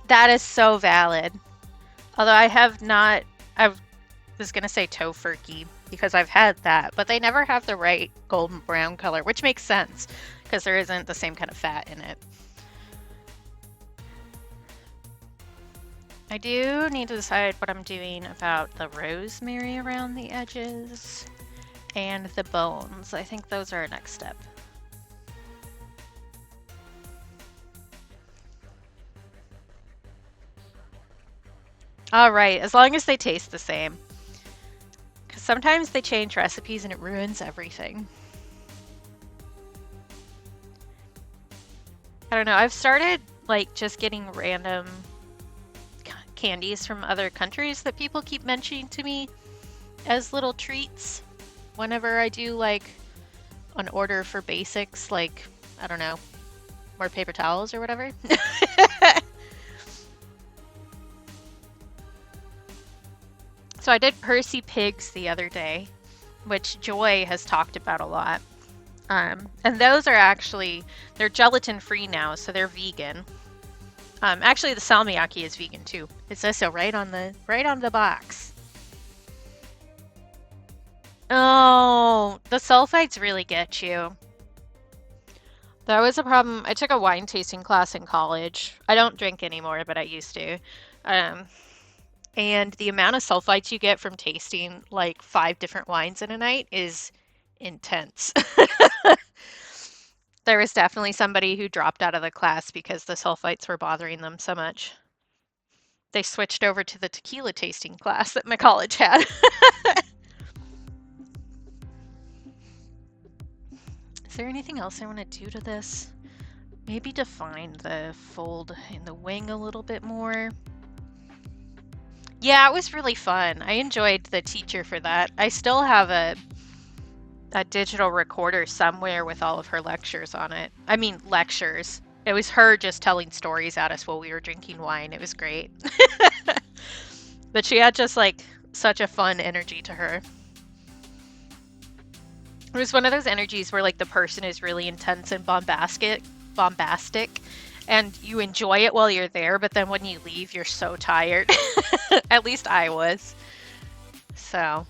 That is so valid. Although I have not, I was going to say tofurkey because I've had that, but they never have the right golden brown color, which makes sense because there isn't the same kind of fat in it. I do need to decide what I'm doing about the rosemary around the edges and the bones. I think those are our next step. All right, as long as they taste the same. Because sometimes they change recipes and it ruins everything. I don't know, I've started like just getting random candies from other countries that people keep mentioning to me as little treats whenever I do like an order for basics, like, I don't know, more paper towels or whatever. So I did Percy Pigs the other day, which Joy has talked about a lot. And those are actually, they're gelatin free now, so they're vegan. Actually, the salmiakki is vegan too. It says so right on the box. Oh, the sulfites really get you. That was a problem. I took a wine tasting class in college. I don't drink anymore, but I used to. Um, and the amount of sulfites you get from tasting like 5 different wines in a night is intense. There was definitely somebody who dropped out of the class because the sulfites were bothering them so much. They switched over to the tequila tasting class that my college had. Is there anything else I want to do to this? Maybe define the fold in the wing a little bit more. Yeah, it was really fun. I enjoyed the teacher for that. I still have a digital recorder somewhere with all of her lectures on it. I mean, lectures. It was her just telling stories at us while we were drinking wine. It was great. But she had just like such a fun energy to her. It was one of those energies where like the person is really intense and bombastic, and you enjoy it while you're there, but then when you leave, you're so tired. At least I was. So,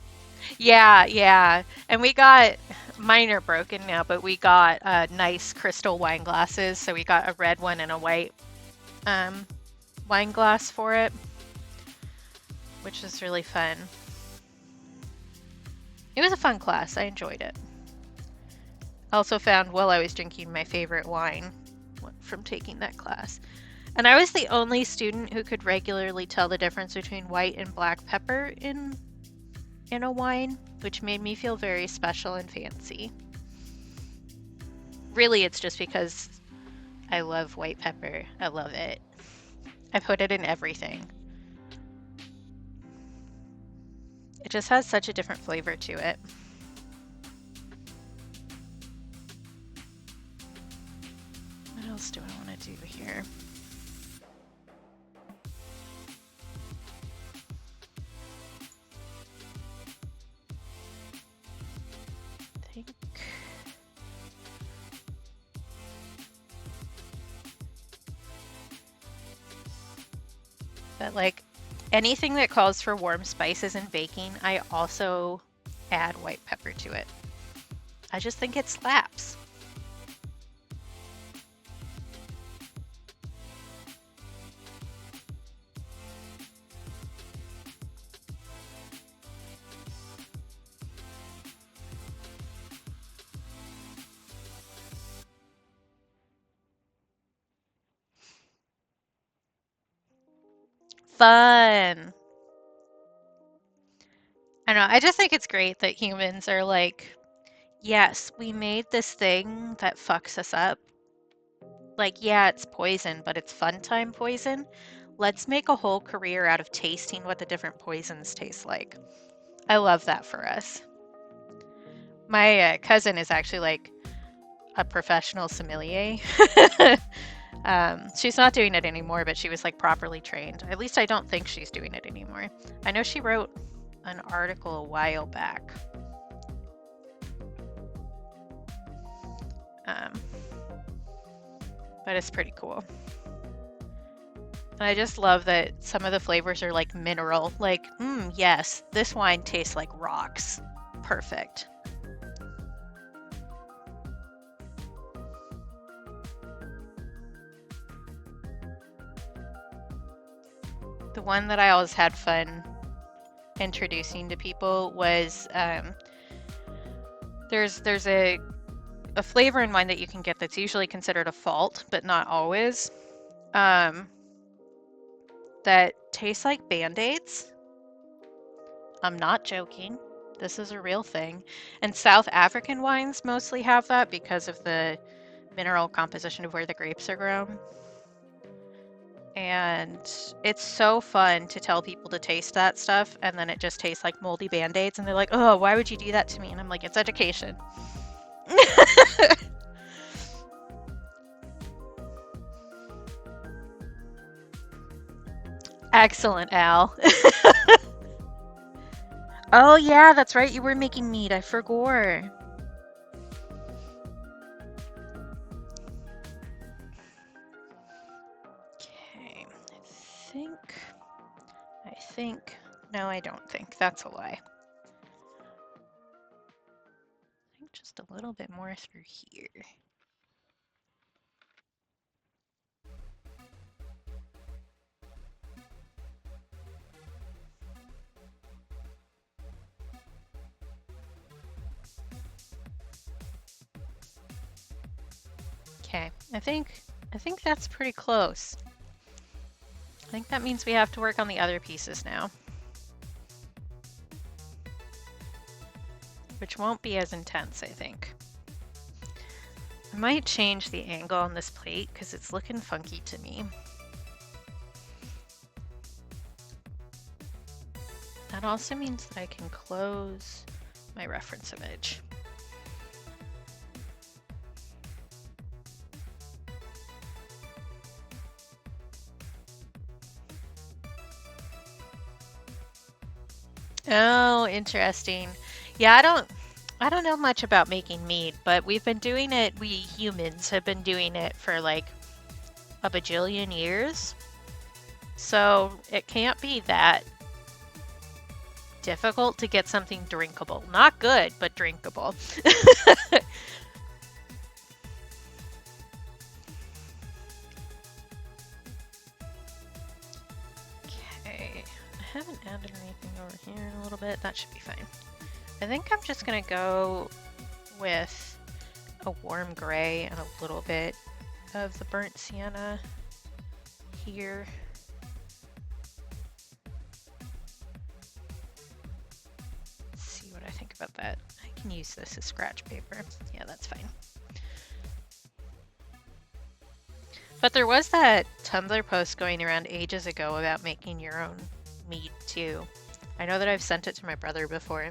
yeah. And we got, mine are broken now, but we got nice crystal wine glasses. So we got a red one and a white wine glass for it, which was really fun. It was a fun class. I enjoyed it. I also found while I was drinking my favorite wine from taking that class. And I was the only student who could regularly tell the difference between white and black pepper in a wine, which made me feel very special and fancy. Really, it's just because I love white pepper. I love it. I put it in everything. It just has such a different flavor to it. What else do I want to do here? I think but like anything that calls for warm spices in baking, I also add white pepper to it. I just think it slaps. Fun. I know, I just think it's great that humans are like, yes, we made this thing that fucks us up. Like, yeah, it's poison, but it's fun time poison. Let's make a whole career out of tasting what the different poisons taste like. I love that for us. My cousin is actually like a professional sommelier. She's not doing it anymore, but she was like properly trained. At least I don't think she's doing it anymore. I know she wrote an article a while back. But it's pretty cool. And I just love that some of the flavors are like mineral. Like, yes, this wine tastes like rocks. Perfect. The one that I always had fun introducing to people was there's a flavor in wine that you can get that's usually considered a fault, but not always. That tastes like Band-Aids. I'm not joking. This is a real thing. And South African wines mostly have that because of the mineral composition of where the grapes are grown. And it's so fun to tell people to taste that stuff, and then it just tastes like moldy Band-Aids, and they're like, oh, why would you do that to me? And I'm like, it's education. Excellent, Al. Oh yeah, that's right, you were making meat, I forgot. Okay, I think, no, I don't think, that's a lie. I think just a little bit more through here. Okay, I think that's pretty close. I think that means we have to work on the other pieces now. Which won't be as intense, I think. I might change the angle on this plate because it's looking funky to me. That also means that I can close my reference image. Oh, interesting. Yeah, I don't know much about making mead, but we've been doing it, we humans have been doing it for like a bajillion years. So it can't be that difficult to get something drinkable. Not good, but drinkable. Okay, I haven't added anything over here in a little bit. That should be fine. I think I'm just gonna go with a warm gray and a little bit of the burnt sienna here. Let's see what I think about that. I can use this as scratch paper. Yeah, that's fine. But there was that Tumblr post going around ages ago about making your own mead too. I know that I've sent it to my brother before.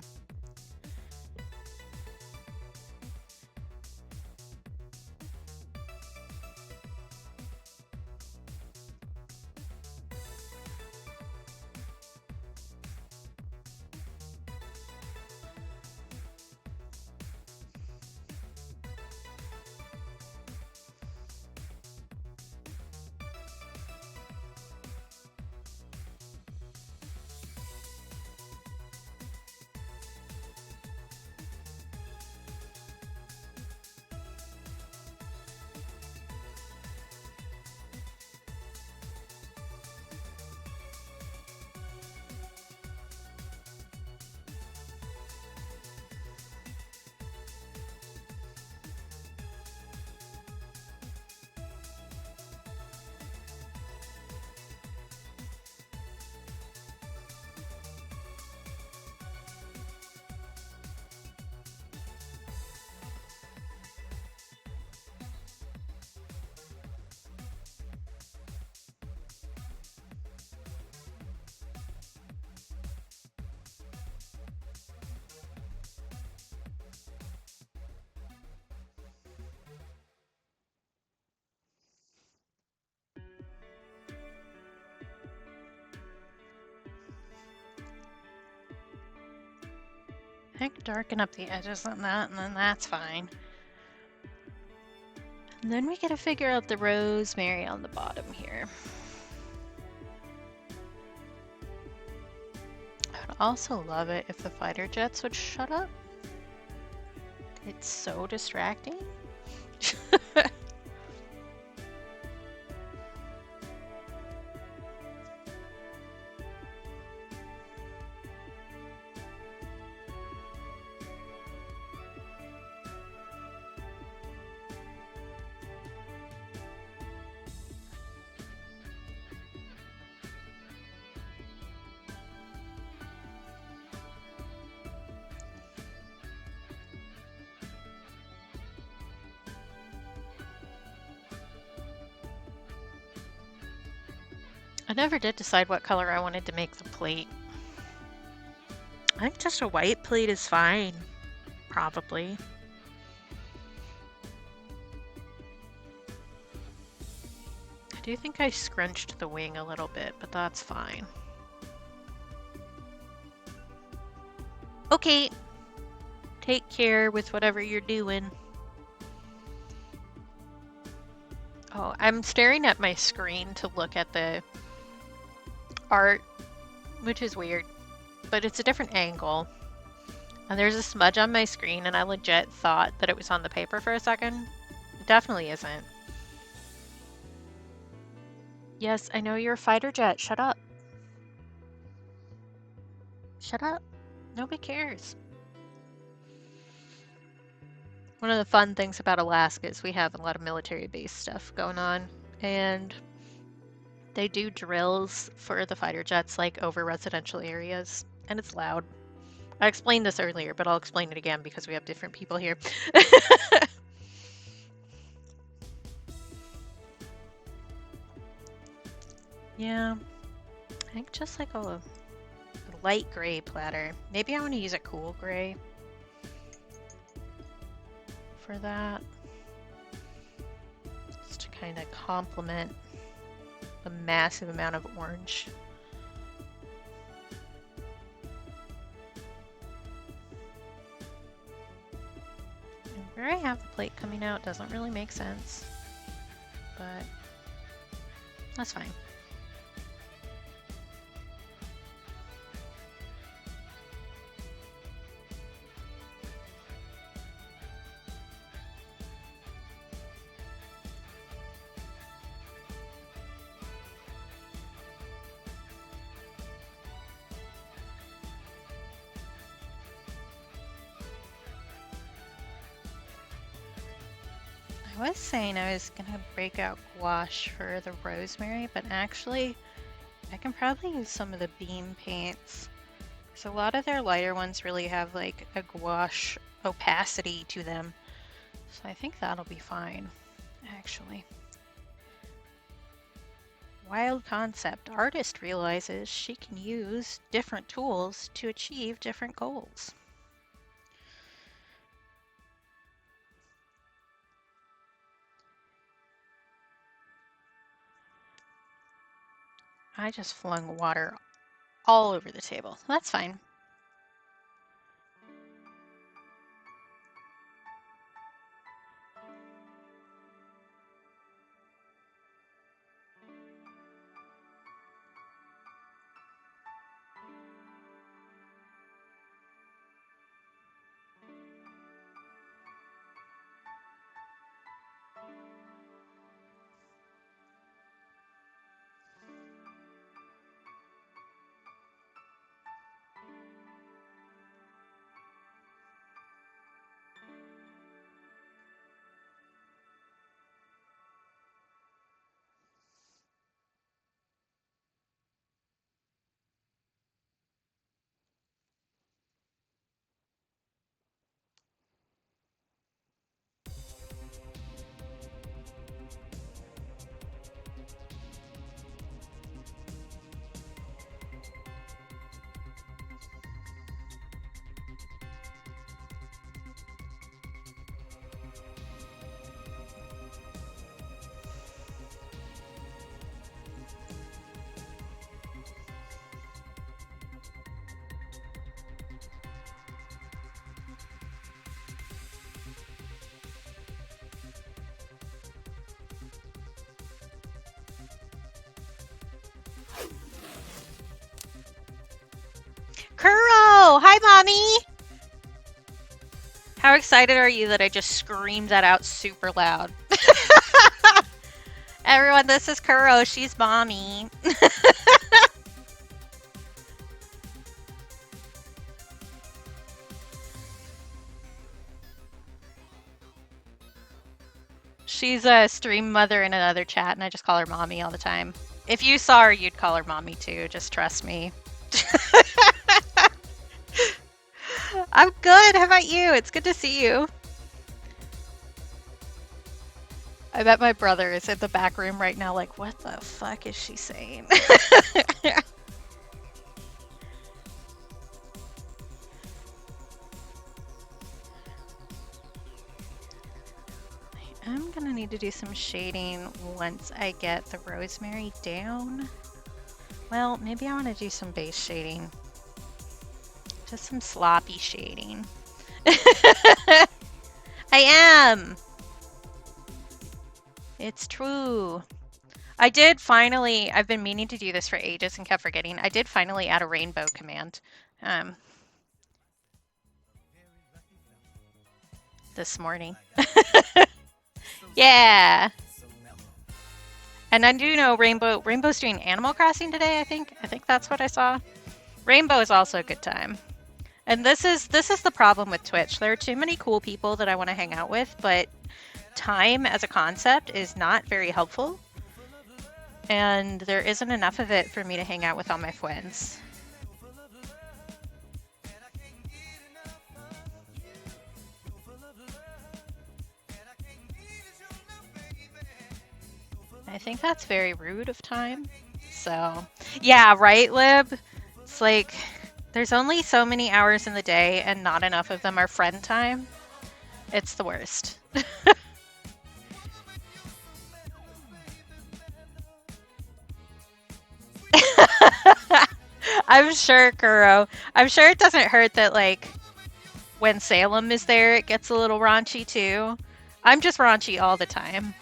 I can darken up the edges on that, and then that's fine. And then we gotta figure out the rosemary on the bottom here. I would also love it if the fighter jets would shut up. It's so distracting. I never did decide what color I wanted to make the plate. I think just a white plate is fine, probably. I do think I scrunched the wing a little bit, but that's fine. Okay, take care with whatever you're doing. Oh, I'm staring at my screen to look at the art, which is weird, but it's a different angle. And there's a smudge on my screen, and I legit thought that it was on the paper for a second. It definitely isn't. Yes, I know you're a fighter jet. Shut up. Shut up. Nobody cares. One of the fun things about Alaska is we have a lot of military-based stuff going on, and they do drills for the fighter jets like over residential areas, and it's loud. I explained this earlier, but I'll explain it again because we have different people here. Yeah, I think just like a light gray platter. Maybe I want to use a cool gray for that, just to kind of complement the massive amount of orange. And where I have the plate coming out doesn't really make sense, but that's fine. I was saying I was gonna break out gouache for the rosemary, but actually I can probably use some of the beam paints. So a lot of their lighter ones really have like a gouache opacity to them. So I think that'll be fine, actually. wild concept. Artist realizes she can use different tools to achieve different goals. I just flung water all over the table. That's fine. Kuro! Hi, Mommy! How excited are you that I just screamed that out super loud? Everyone, this is Kuro. She's Mommy. She's a stream mother in another chat, and I just call her Mommy all the time. If you saw her, you'd call her Mommy too. Just trust me. I'm good. How about you? It's good to see you. I bet my brother is in the back room right now like, what the fuck is she saying? I'm gonna need to do some shading once I get the rosemary down. Well, maybe I want to do some base shading. Just some sloppy shading. I am! It's true. I did finally, I've been meaning to do this for ages and kept forgetting. I did finally add a rainbow command this morning. Yeah. And I do know Rainbow's doing Animal Crossing today, I think. I think that's what I saw. Rainbow is also a good time. And this is the problem with Twitch. There are too many cool people that I want to hang out with, but time as a concept is not very helpful. And there isn't enough of it for me to hang out with all my friends. I think that's very rude of time. So, yeah, right, Lib? It's like, there's only so many hours in the day and not enough of them are friend time. It's the worst. I'm sure, Kuro. I'm sure it doesn't hurt that, like, when Salem is there, it gets a little raunchy, too. I'm just raunchy all the time.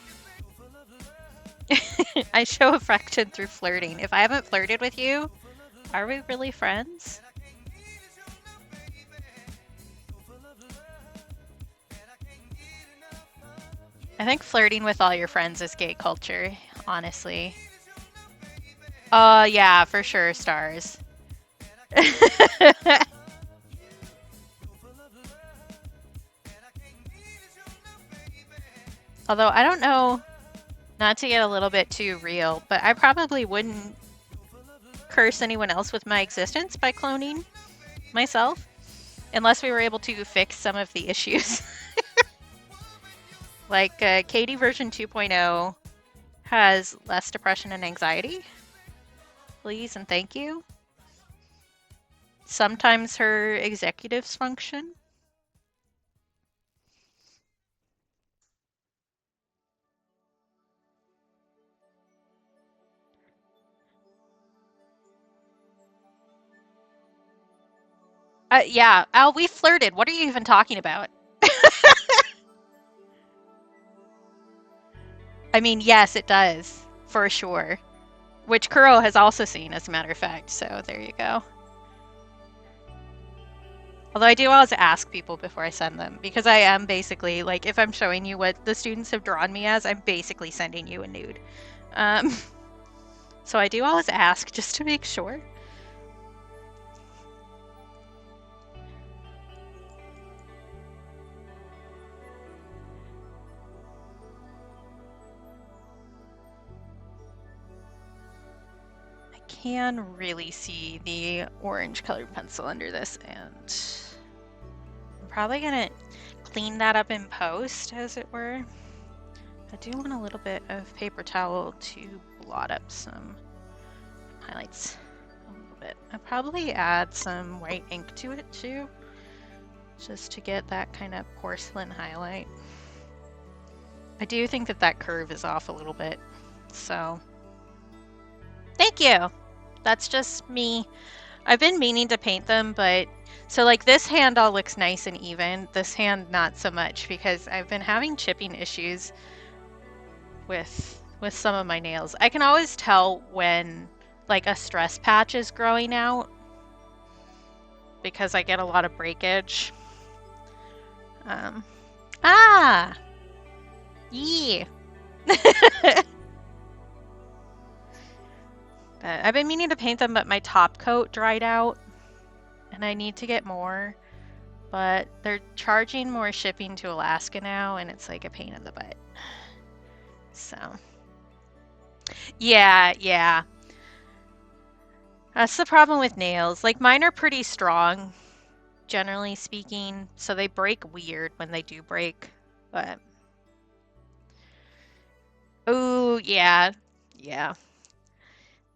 I show affection through flirting. If I haven't flirted with you, are we really friends? I think flirting with all your friends is gay culture, honestly. Yeah, for sure, stars. Although, I don't know, not to get a little bit too real, but I probably wouldn't curse anyone else with my existence by cloning myself, unless we were able to fix some of the issues. Like, Katie version 2.0 has less depression and anxiety. Please and thank you. Sometimes her executives function. Yeah, Al, we flirted. What are you even talking about? I mean, yes, it does, for sure. Which Kuro has also seen, as a matter of fact, so there you go. Although I do always ask people before I send them, because I am basically, like, if I'm showing you what the students have drawn me as, I'm basically sending you a nude. Um, so I do always ask, just to make sure. I can really see the orange colored pencil under this, and I'm probably gonna clean that up in post, as it were. I do want a little bit of paper towel to blot up some highlights a little bit. I'll probably add some white ink to it too, just to get that kind of porcelain highlight. I do think that that curve is off a little bit, so thank you. That's just me. I've been meaning to paint them, but so like this hand all looks nice and even. This hand not so much, because I've been having chipping issues with some of my nails. I can always tell when like a stress patch is growing out because I get a lot of breakage. Ah! Yeah. I've been meaning to paint them, but my top coat dried out and I need to get more. But they're charging more shipping to Alaska now, and it's like a pain in the butt. So, yeah. That's the problem with nails. Like, mine are pretty strong, generally speaking, so they break weird when they do break. But, oh, yeah.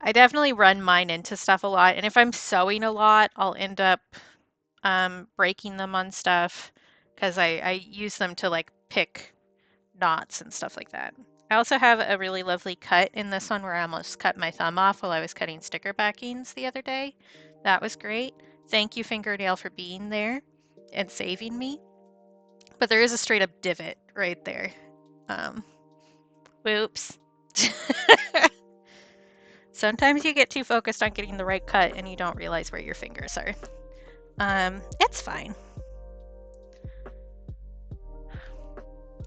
I definitely run mine into stuff a lot, and if I'm sewing a lot, I'll end up breaking them on stuff because I use them to like pick knots and stuff like that. I also have a really lovely cut in this one where I almost cut my thumb off while I was cutting sticker backings the other day. That was great. Thank you, Fingernail, for being there and saving me. But there is a straight up divot right there. Whoops. Sometimes you get too focused on getting the right cut and you don't realize where your fingers are. It's fine.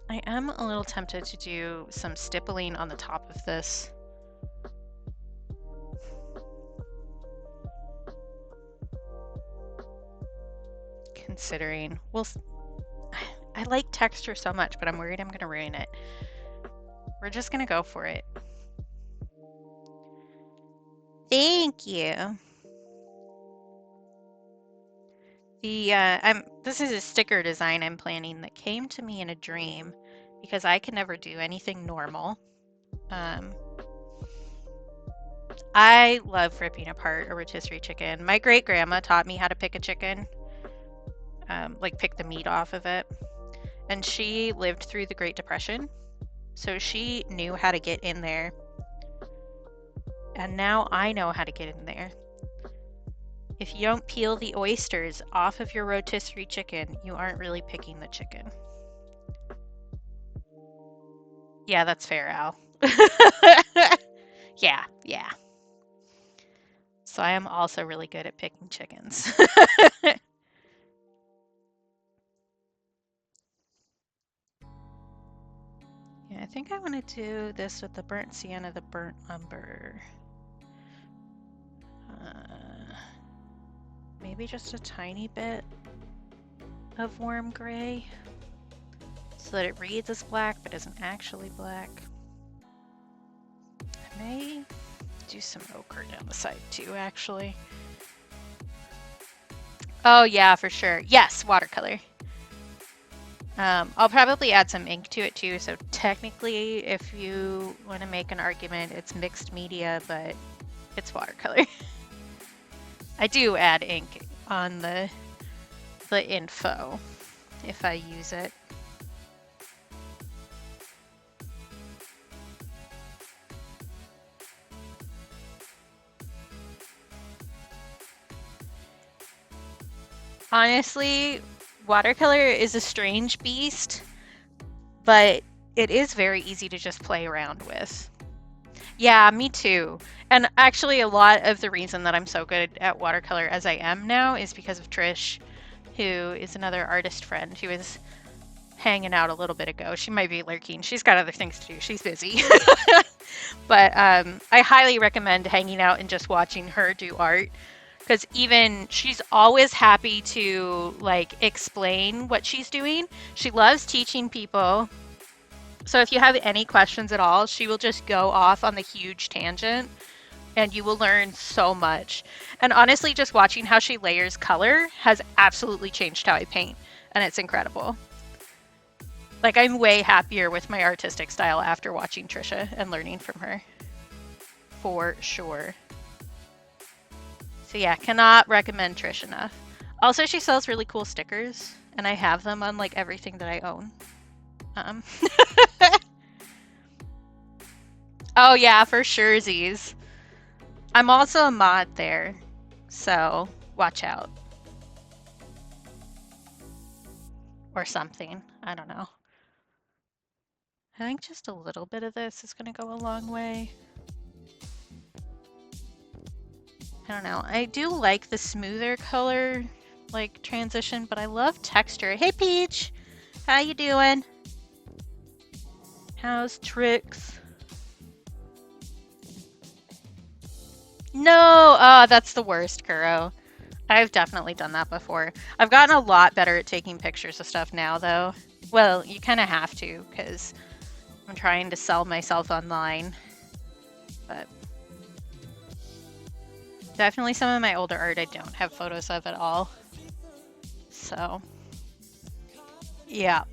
I am a little tempted to do some stippling on the top of this. Considering, well, I like texture so much, but I'm worried I'm gonna ruin it. We're just gonna go for it. Thank you. This is a sticker design I'm planning that came to me in a dream because I can never do anything normal. I love ripping apart a rotisserie chicken. My great grandma taught me how to pick a chicken, like pick the meat off of it. And she lived through the Great Depression, so she knew how to get in there. And now I know how to get in there. If you don't peel the oysters off of your rotisserie chicken, you aren't really picking the chicken. Yeah, that's fair, Al. Yeah. So I am also really good at picking chickens. Yeah, I think I want to do this with the burnt sienna, the burnt umber. Maybe just a tiny bit of warm gray so that it reads as black but isn't actually black. I may do some ochre down the side too, actually. Oh yeah, for sure. Yes, watercolor. I'll probably add some ink to it too, so technically if you want to make an argument, it's mixed media, but it's watercolor. I do add ink on the info if I use it. Honestly, watercolor is a strange beast, but it is very easy to just play around with. Yeah, me too. And actually, a lot of the reason that I'm so good at watercolor as I am now is because of Trish, who is another artist friend who was hanging out a little bit ago. She might be lurking. She's got other things to do. She's busy. But I highly recommend hanging out and just watching her do art, because even she's always happy to like explain what she's doing. She loves teaching people. So if you have any questions at all, she will just go off on the huge tangent and you will learn so much. And honestly, just watching how she layers color has absolutely changed how I paint, and it's incredible. Like, I'm way happier with my artistic style after watching Trisha and learning from her. For sure. So yeah, cannot recommend Trish enough. Also, she sells really cool stickers, and I have them on like everything that I own. Oh yeah, for sure, Z's. I'm also a mod there, so watch out. Or something, I don't know. I think just a little bit of this is gonna go a long way. I don't know, I do like the smoother color, like, transition, but I love texture. Hey Peach! How you doing? How's tricks? No! Oh, that's the worst, Kuro. I've definitely done that before. I've gotten a lot better at taking pictures of stuff now, though. Well, you kind of have to, because I'm trying to sell myself online. But definitely some of my older art I don't have photos of at all. So, yeah.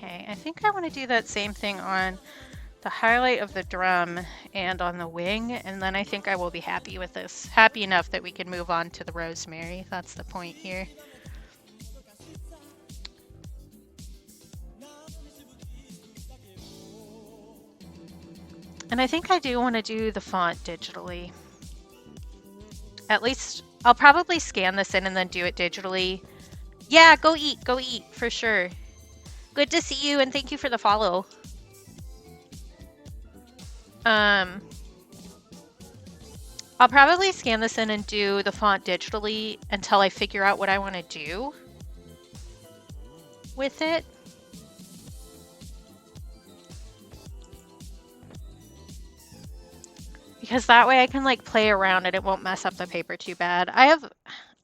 Okay, I think I want to do that same thing on the highlight of the drum and on the wing, and then I think I will be happy with this. Happy enough that we can move on to the rosemary. That's the point here. And I think I do want to do the font digitally. At least I'll probably scan this in and then do it digitally. Yeah, go eat, for sure. Good to see you, and thank you for the follow. I'll probably scan this in and do the font digitally until I figure out what I want to do with it. Because that way I can like play around and it won't mess up the paper too bad.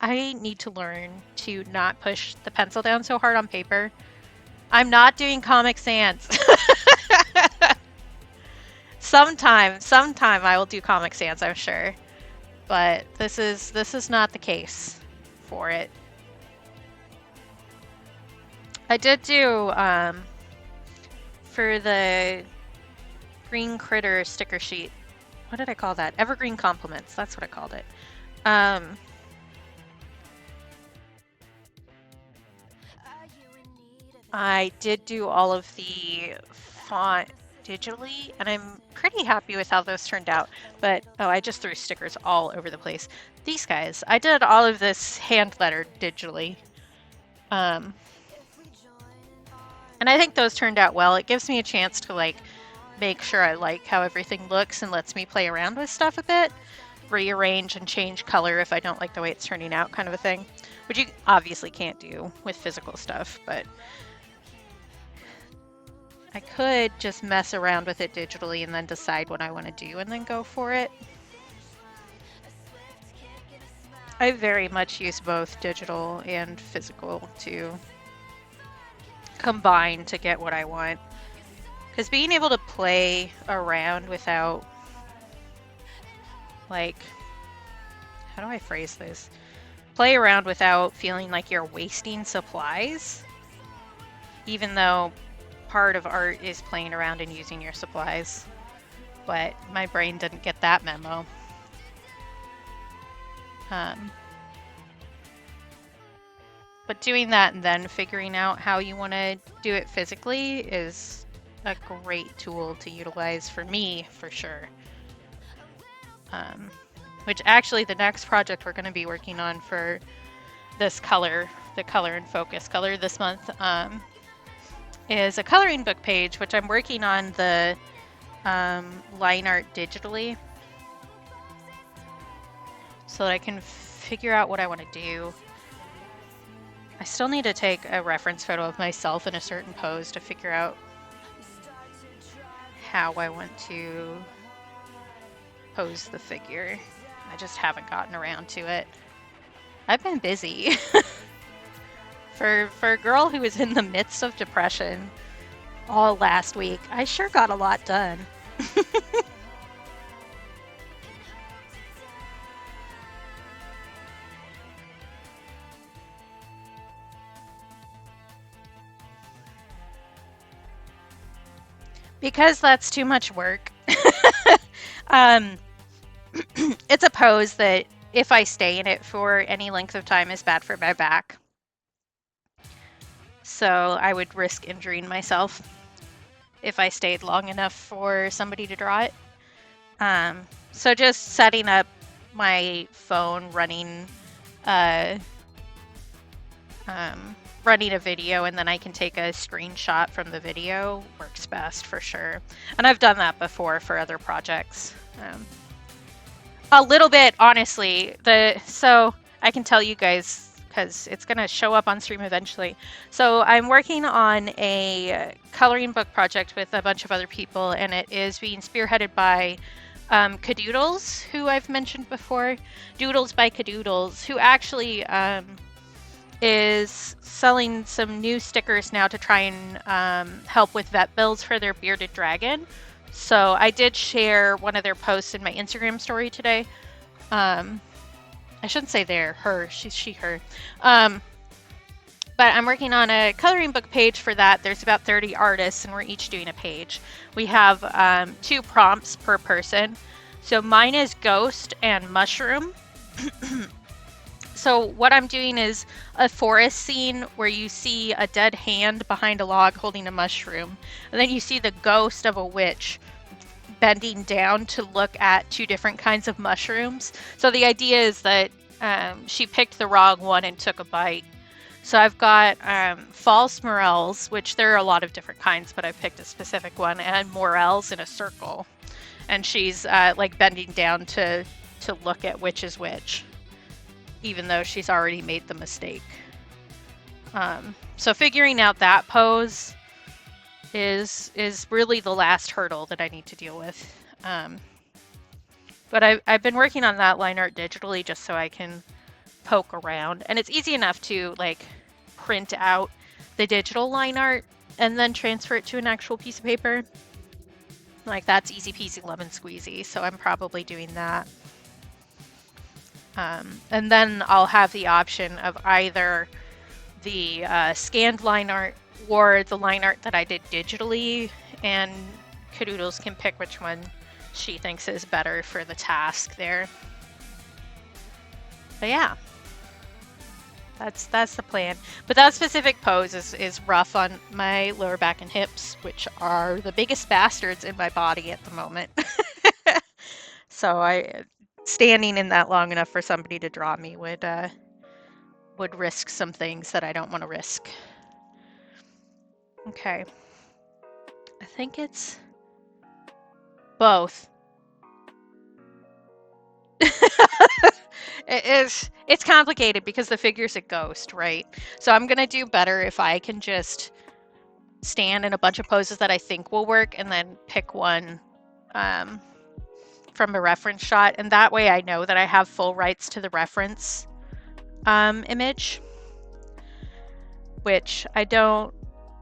I need to learn to not push the pencil down so hard on paper. I'm not doing Comic Sans. Sometime I will do Comic Sans, I'm sure. But this is not the case for it. I did do for the Green Critter sticker sheet. What did I call that? Evergreen Compliments. That's what I called it. I did do all of the font digitally, and I'm pretty happy with how those turned out. But, oh, I just threw stickers all over the place. These guys, I did all of this hand-lettered digitally. And I think those turned out well. It gives me a chance to, like, make sure I like how everything looks and lets me play around with stuff a bit. Rearrange and change color if I don't like the way it's turning out, kind of a thing. Which you obviously can't do with physical stuff, but I could just mess around with it digitally and then decide what I want to do and then go for it. I very much use both digital and physical to combine to get what I want. Because being able to play around without like, how do I phrase this? Play around without feeling like you're wasting supplies, even though part of art is playing around and using your supplies. But my brain didn't get that memo. But doing that and then figuring out how you want to do it physically is a great tool to utilize for me, for sure. Which actually the next project we're going to be working on for this color, the color and focus color this month, is a coloring book page, which I'm working on the line art digitally so that I can figure out what I want to do. I still need to take a reference photo of myself in a certain pose to figure out how I want to pose the figure. I just haven't gotten around to it. I've been busy. For a girl who was in the midst of depression all last week, I sure got a lot done. Because that's too much work. It's a pose that if I stay in it for any length of time is bad for my back. So I would risk injuring myself if I stayed long enough for somebody to draw it. So just setting up my phone, running running a video, and then I can take a screenshot from the video works best for sure. And I've done that before for other projects. A little bit, honestly. So I can tell you guys, because it's going to show up on stream eventually. So I'm working on a coloring book project with a bunch of other people, and it is being spearheaded by Cadoodles, who I've mentioned before. Doodles by Cadoodles, who actually is selling some new stickers now to try and help with vet bills for their bearded dragon. So I did share one of their posts in my Instagram story today. I shouldn't say her, she, her. But I'm working on a coloring book page for that. There's about 30 artists, and we're each doing a page. We have 2 prompts per person. So mine is ghost and mushroom. So what I'm doing is a forest scene where you see a dead hand behind a log holding a mushroom. And then you see the ghost of a witch bending down to look at 2 different kinds of mushrooms. So the idea is that she picked the wrong one and took a bite. So I've got false morels, which there are a lot of different kinds, but I've picked a specific one, and morels in a circle. And she's like bending down to look at which is which, even though she's already made the mistake. So figuring out that pose is really the last hurdle that I need to deal with. But I've been working on that line art digitally just so I can poke around. And it's easy enough to like print out the digital line art and then transfer it to an actual piece of paper. Like that's easy peasy lemon squeezy. So I'm probably doing that. And then I'll have the option of either the scanned line art or the line art that I did digitally, and Cadoodles can pick which one she thinks is better for the task there. But yeah, that's the plan. But that specific pose is rough on my lower back and hips, which are the biggest bastards in my body at the moment. So standing in that long enough for somebody to draw me would risk some things that I don't want to risk. Okay. I think it's both. It's complicated because the figure's a ghost, right? So I'm gonna do better if I can just stand in a bunch of poses that I think will work and then pick one from a reference shot, and that way I know that I have full rights to the reference image, which I don't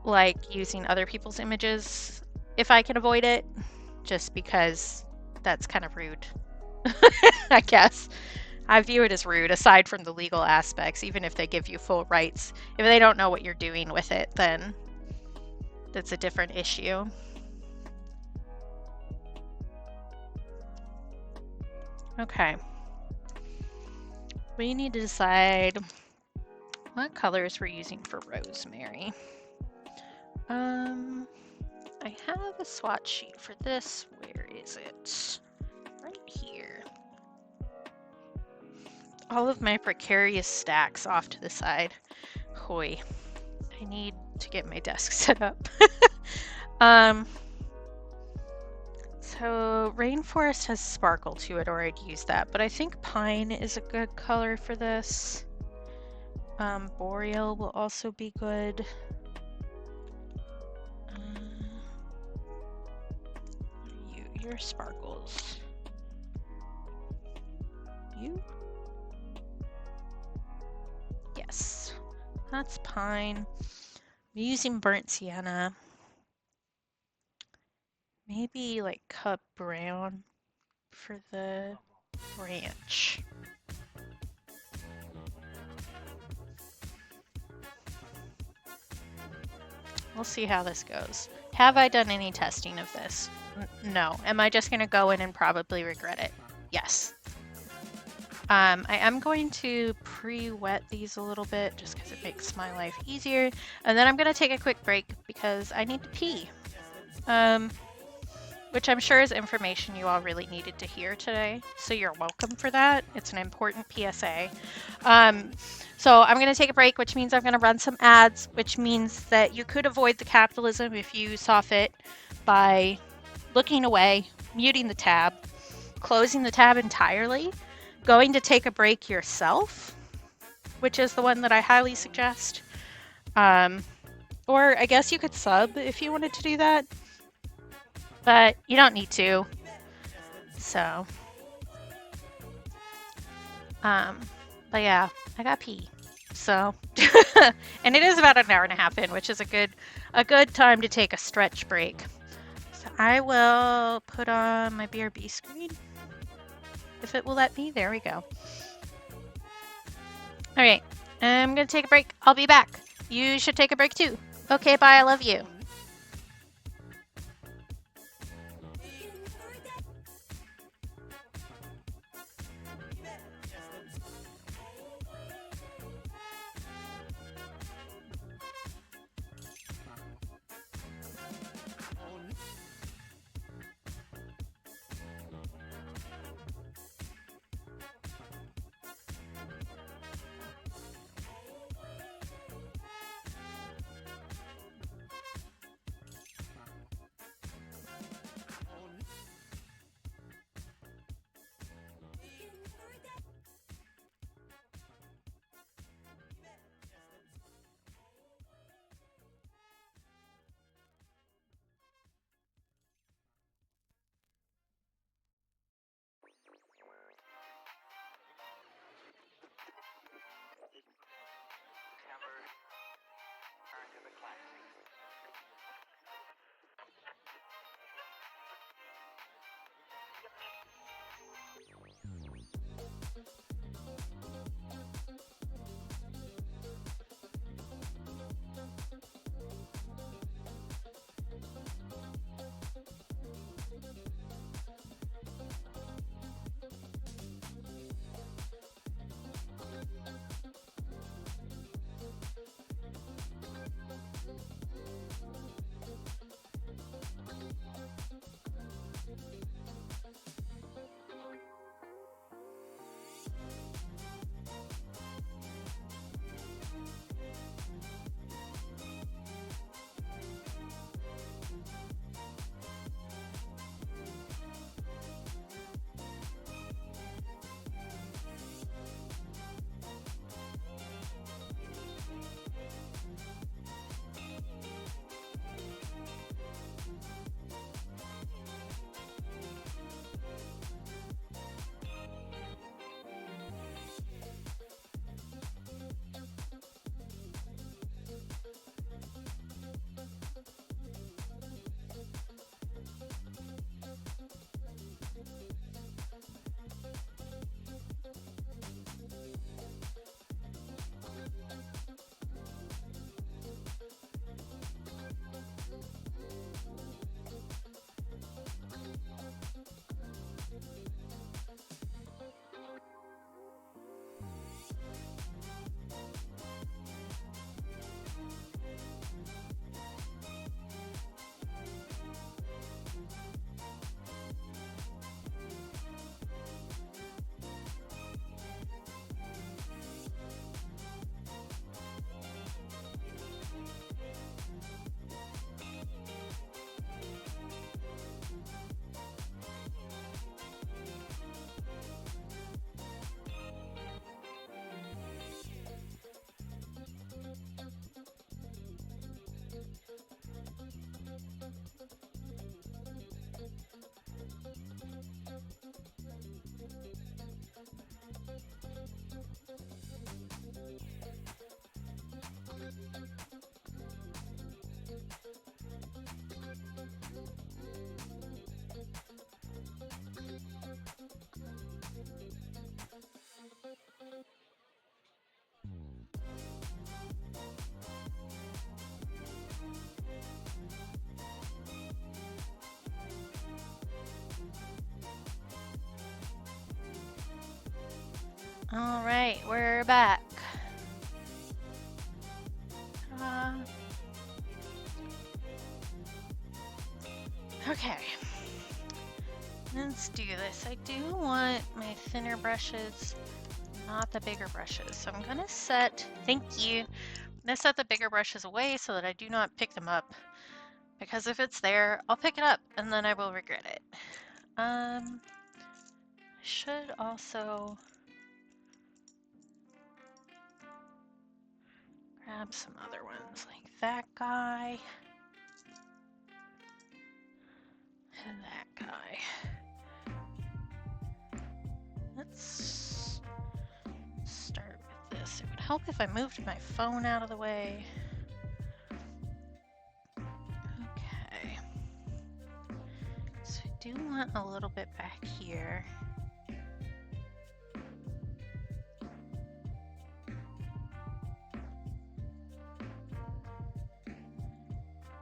like using other people's images if I can avoid it, just because that's kind of rude. I guess. I view it as rude, aside from the legal aspects, even if they give you full rights. If they don't know what you're doing with it, then that's a different issue. Okay. We need to decide what colors we're using for rosemary. I have a swatch sheet for this. Where is it? Right here. All of my precarious stacks off to the side. Hoi. I need to get my desk set up. So rainforest has sparkle to it, or I'd use that, but I think pine is a good color for this. Boreal will also be good. Your sparkles. You? Yes, that's pine. I'm using burnt sienna. Maybe like cut brown for the branch. We'll see how this goes. Have I done any testing of this? No. Am I just going to go in and probably regret it? Yes. I am going to pre-wet these a little bit just because it makes my life easier. And then I'm going to take a quick break because I need to pee. Which I'm sure is information you all really needed to hear today. So you're welcome for that. It's an important PSA. So I'm going to take a break, which means I'm going to run some ads, which means that you could avoid the capitalism if you saw fit by looking away, muting the tab, closing the tab entirely, going to take a break yourself, which is the one that I highly suggest. Or I guess you could sub if you wanted to do that, but you don't need to. So, but yeah, I got pee. So, and it is about an hour and a half in, which is a good time to take a stretch break. So I will put on my BRB screen. If it will let me, there we go. All right, I'm gonna take a break. I'll be back. You should take a break too. Okay, bye, I love you. All right, we're back. Okay, let's do this. I do want my thinner brushes, not the bigger brushes. So I'm gonna set, thank you. I'm gonna set the bigger brushes away so that I do not pick them up. Because if it's there, I'll pick it up and then I will regret it. I should also grab some other ones like that guy and that guy. Let's start with this. It would help if I moved my phone out of the way. Okay. So I do want a little bit back here.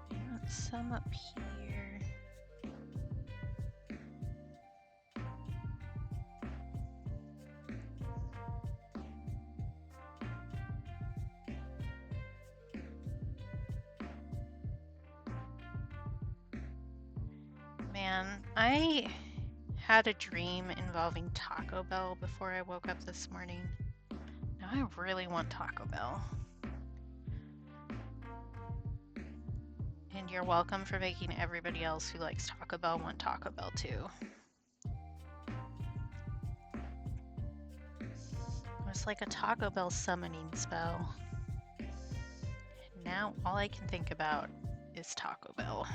I want some up here. Man, I had a dream involving Taco Bell before I woke up this morning. Now I really want Taco Bell. And you're welcome for making everybody else who likes Taco Bell want Taco Bell too. It was like a Taco Bell summoning spell. And now all I can think about is Taco Bell.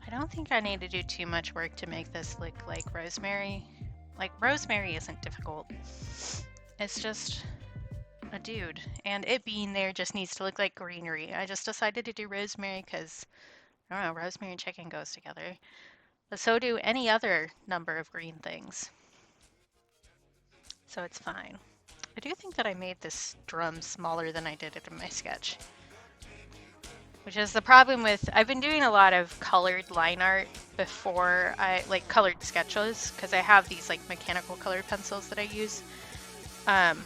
I don't think I need to do too much work to make this look like rosemary. Like, rosemary isn't difficult. It's just a dude, and it being there just needs to look like greenery. I just decided to do rosemary because, I don't know, rosemary and chicken goes together. But so do any other number of green things. So it's fine. I do think that I made this drum smaller than I did it in my sketch. Which is the problem with, I've been doing a lot of colored line art before like colored sketches, because I have these like mechanical colored pencils that I use. And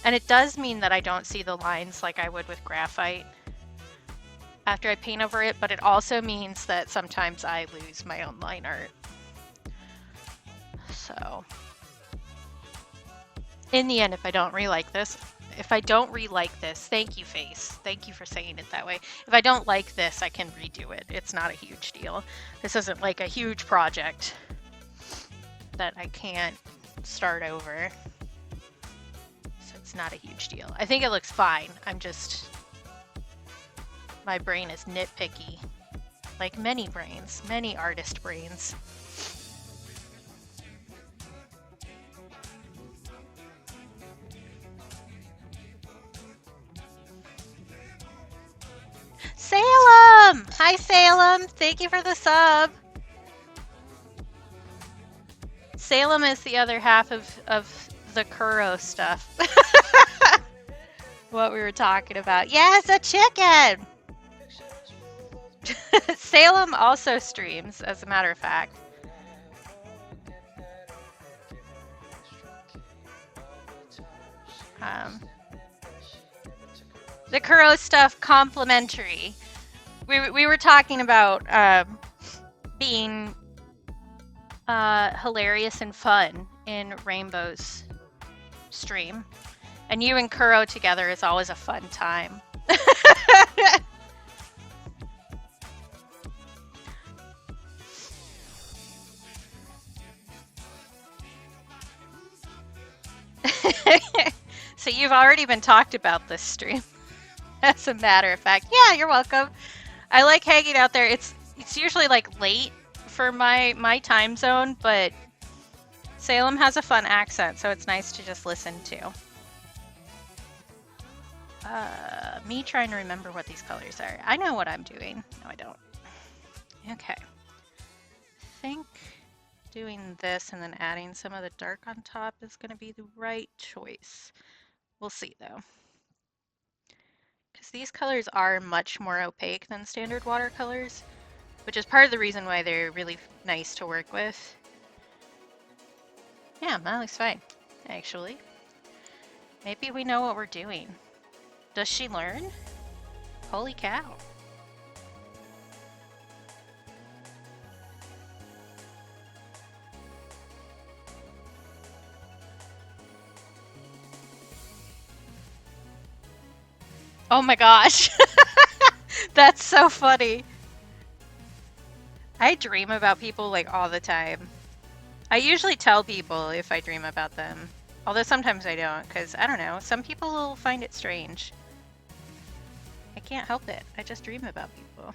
it does mean that I don't see the lines like I would with graphite after I paint over it, but it also means that sometimes I lose my own line art. So, in the end, if I don't re-like this, thank you, Face. Thank you for saying it that way. If I don't like this, I can redo it. It's not a huge deal. This isn't like a huge project that I can't start over. So it's not a huge deal. I think it looks fine. My brain is nitpicky. Like many brains, many artist brains. Salem! Hi, Salem! Thank you for the sub! Salem is the other half of the Kuro stuff. What we were talking about. Yes, a chicken! Salem also streams, as a matter of fact. The Kuro stuff complimentary. We were talking about being hilarious and fun in Rainbow's stream. And you and Kuro together is always a fun time. So you've already been talked about this stream. As a matter of fact. Yeah, you're welcome. I like hanging out there. It's usually like late for my time zone, but Salem has a fun accent, so it's nice to just listen to. Me trying to remember what these colors are. I know what I'm doing. No, I don't. Okay. I think doing this and then adding some of the dark on top is going to be the right choice. We'll see though. Because these colors are much more opaque than standard watercolors, which is part of the reason why they're really nice to work with. Yeah, that looks fine, actually. Maybe we know what we're doing. Does she learn? Holy cow. Oh my gosh. That's so funny. I dream about people like all the time. I usually tell people if I dream about them. Although sometimes I don't, because I don't know, some people will find it strange. I can't help it. I just dream about people.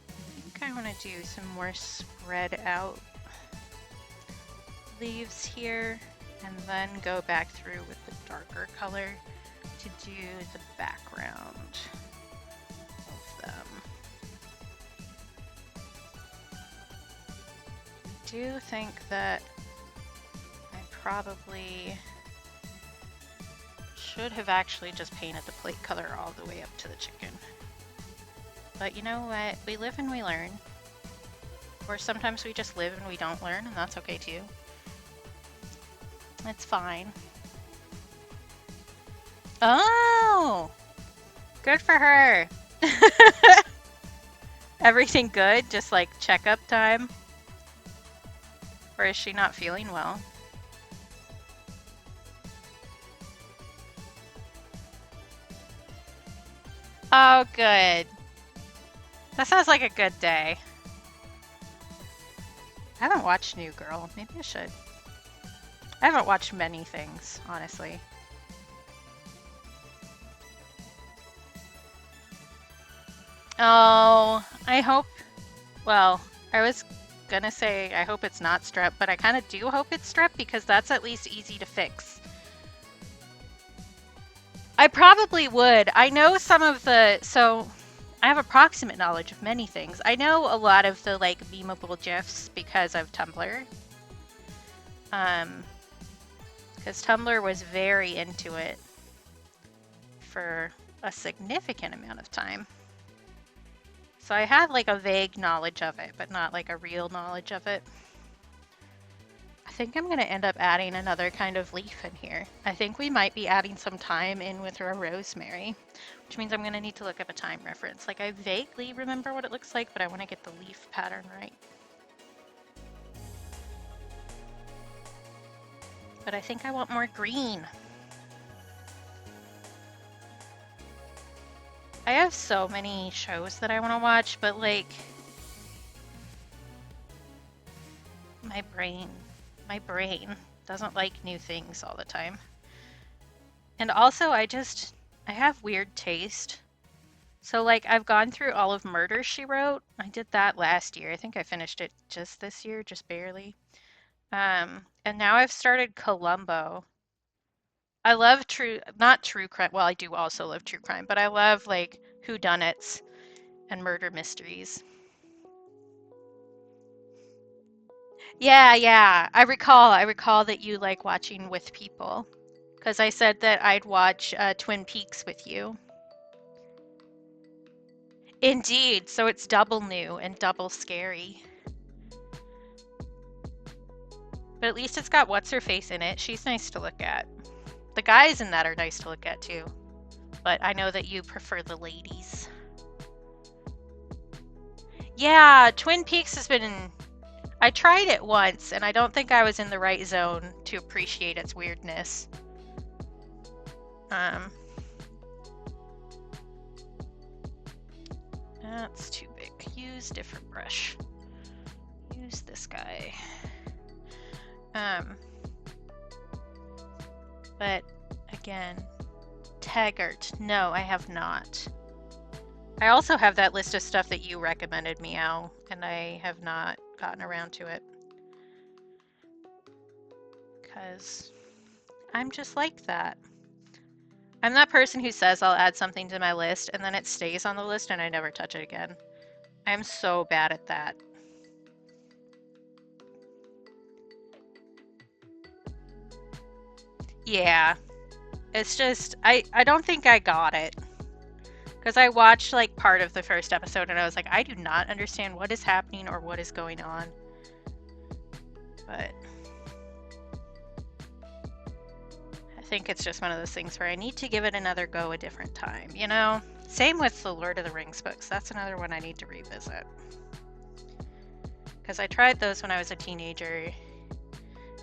I think I want to do some more spread out leaves here, and then go back through with the darker color to do the background of them. I do think that I probably should have actually just painted the plate color all the way up to the chicken. But you know what? We live and we learn. Or sometimes we just live and we don't learn, and that's okay too. It's fine. Oh! Good for her! Everything good? Just like checkup time? Or is she not feeling well? Oh, good. That sounds like a good day. I haven't watched New Girl. Maybe I should. I haven't watched many things, honestly. Oh, I hope... Well, I was gonna say I hope it's not strep, but I kind of do hope it's strep because that's at least easy to fix. I probably would. I know some of the... So, I have approximate knowledge of many things. I know a lot of the, like, memeable GIFs because of Tumblr. Because Tumblr was very into it for a significant amount of time. So I have like a vague knowledge of it, but not like a real knowledge of it. I think I'm gonna end up adding another kind of leaf in here. I think we might be adding some thyme in with our rosemary, which means I'm gonna need to look up a time reference. Like I vaguely remember what it looks like, but I wanna get the leaf pattern right. But I think I want more green. I have so many shows that I want to watch, but like my brain doesn't like new things all the time. And also I have weird taste. So like I've gone through all of Murder, She Wrote. I did that last year. I think I finished it just this year, just barely. And now I've started Columbo. I love not true crime. Well, I do also love true crime, but I love like whodunits and murder mysteries. Yeah. I recall that you like watching with people. Because I said that I'd watch Twin Peaks with you. Indeed, so it's double new and double scary. But at least it's got what's-her-face in it. She's nice to look at. The guys in that are nice to look at too. But I know that you prefer the ladies. Yeah, Twin Peaks has been... I tried it once, and I don't think I was in the right zone to appreciate its weirdness. That's too big. Use different brush. Use this guy. But again, Taggart. No, I have not. I also have that list of stuff that you recommended, Meow, and I have not gotten around to it. Because I'm just like that. I'm that person who says I'll add something to my list and then it stays on the list and I never touch it again. I'm so bad at that. Yeah. It's just I don't think I got it. Because I watched like part of the first episode and I was like, I do not understand what is happening or what is going on. But I think it's just one of those things where I need to give it another go a different time, you know? Same with the Lord of the Rings books. That's another one I need to revisit. Because I tried those when I was a teenager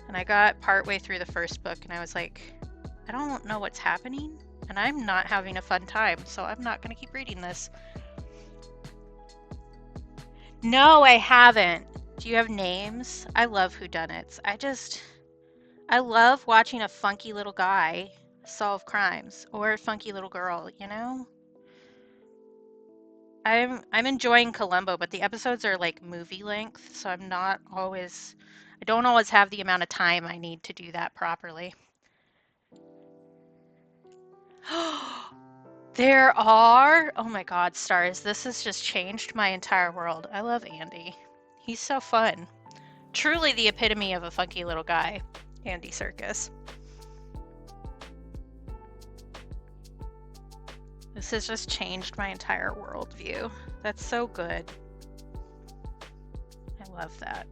and I got partway through the first book and I was like, I don't know what's happening. And I'm not having a fun time, so I'm not going to keep reading this. No, I haven't. Do you have names? I love whodunits. I love watching a funky little guy solve crimes, or a funky little girl, you know? I'm enjoying Columbo, but the episodes are like movie length, so I don't always have the amount of time I need to do that properly. There are? Oh my god, stars. This has just changed my entire world. I love Andy. He's so fun. Truly the epitome of a funky little guy, Andy Serkis. This has just changed my entire worldview. That's so good. I love that.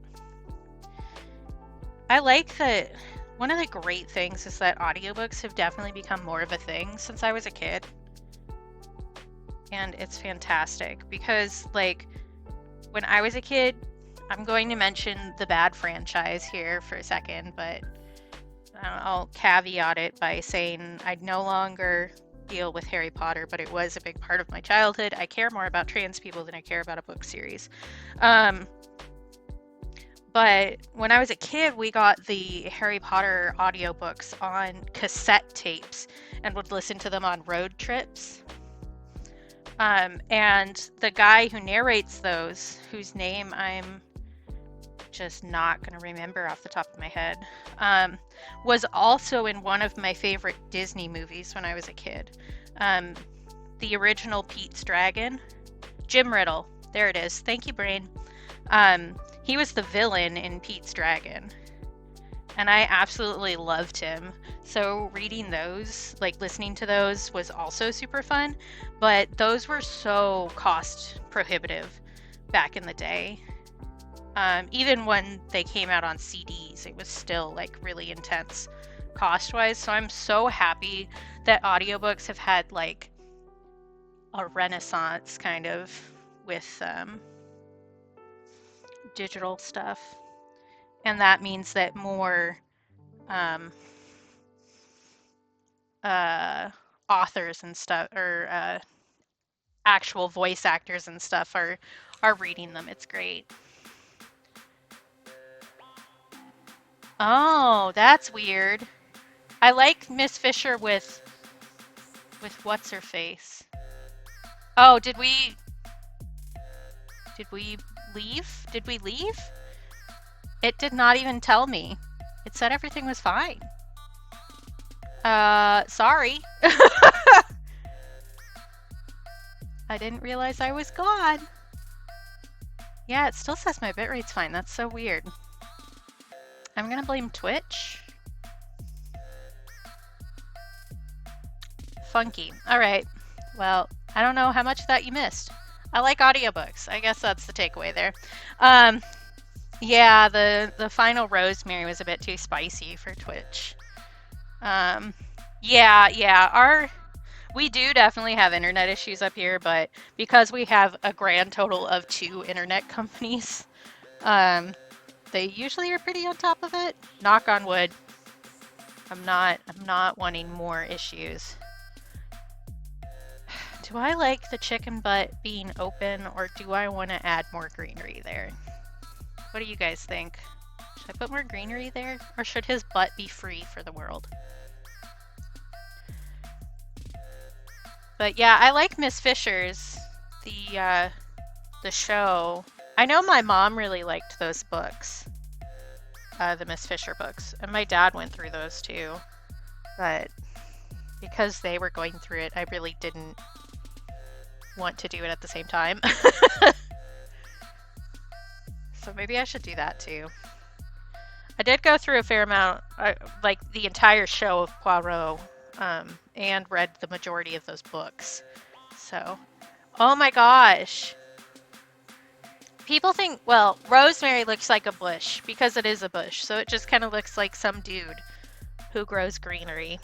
I like that one of the great things is that audiobooks have definitely become more of a thing since I was a kid. And it's fantastic because, like, when I was a kid, I'm going to mention the bad franchise here for a second, but I'll caveat it by saying I no longer deal with Harry Potter, but it was a big part of my childhood. I care more about trans people than I care about a book series. But when I was a kid, we got the Harry Potter audiobooks on cassette tapes and would listen to them on road trips. And the guy who narrates those, whose name I'm just not going to remember off the top of my head, was also in one of my favorite Disney movies when I was a kid. The original Pete's Dragon. Jim Riddle. There it is. Thank you, brain. He was the villain in Pete's Dragon. And I absolutely loved him. So reading those, like listening to those, was also super fun. But those were so cost prohibitive back in the day. Even when they came out on CDs, it was still like really intense cost-wise. So I'm so happy that audiobooks have had like a renaissance kind of with digital stuff. And that means that more authors and stuff, or actual voice actors and stuff are reading them. It's great. Oh, that's weird. I like Miss Fisher with what's her face. Oh, did we leave? Did we leave? It did not even tell me. It said everything was fine. Sorry. I didn't realize I was gone. Yeah, it still says my bitrate's fine. That's so weird. I'm gonna blame Twitch. Funky. Alright. Well, I don't know how much of that you missed. I like audiobooks. I guess that's the takeaway there. Yeah, the final Rosemary was a bit too spicy for Twitch. Yeah, we do definitely have internet issues up here, but because we have a grand total of 2 internet companies, they usually are pretty on top of it. Knock on wood. I'm not wanting more issues. Do I like the chicken butt being open, or do I want to add more greenery there? What do you guys think? Should I put more greenery there, or should his butt be free for the world? But yeah, I like Miss Fisher's, the show. I know my mom really liked those books, the Miss Fisher books, and my dad went through those too. But because they were going through it, I really didn't want to do it at the same time. So maybe I should do that too. I did go through a fair amount, like the entire show of Poirot, and read the majority of those books. So, oh my gosh. People think, well, rosemary looks like a bush because it is a bush. So it just kind of looks like some dude who grows greenery.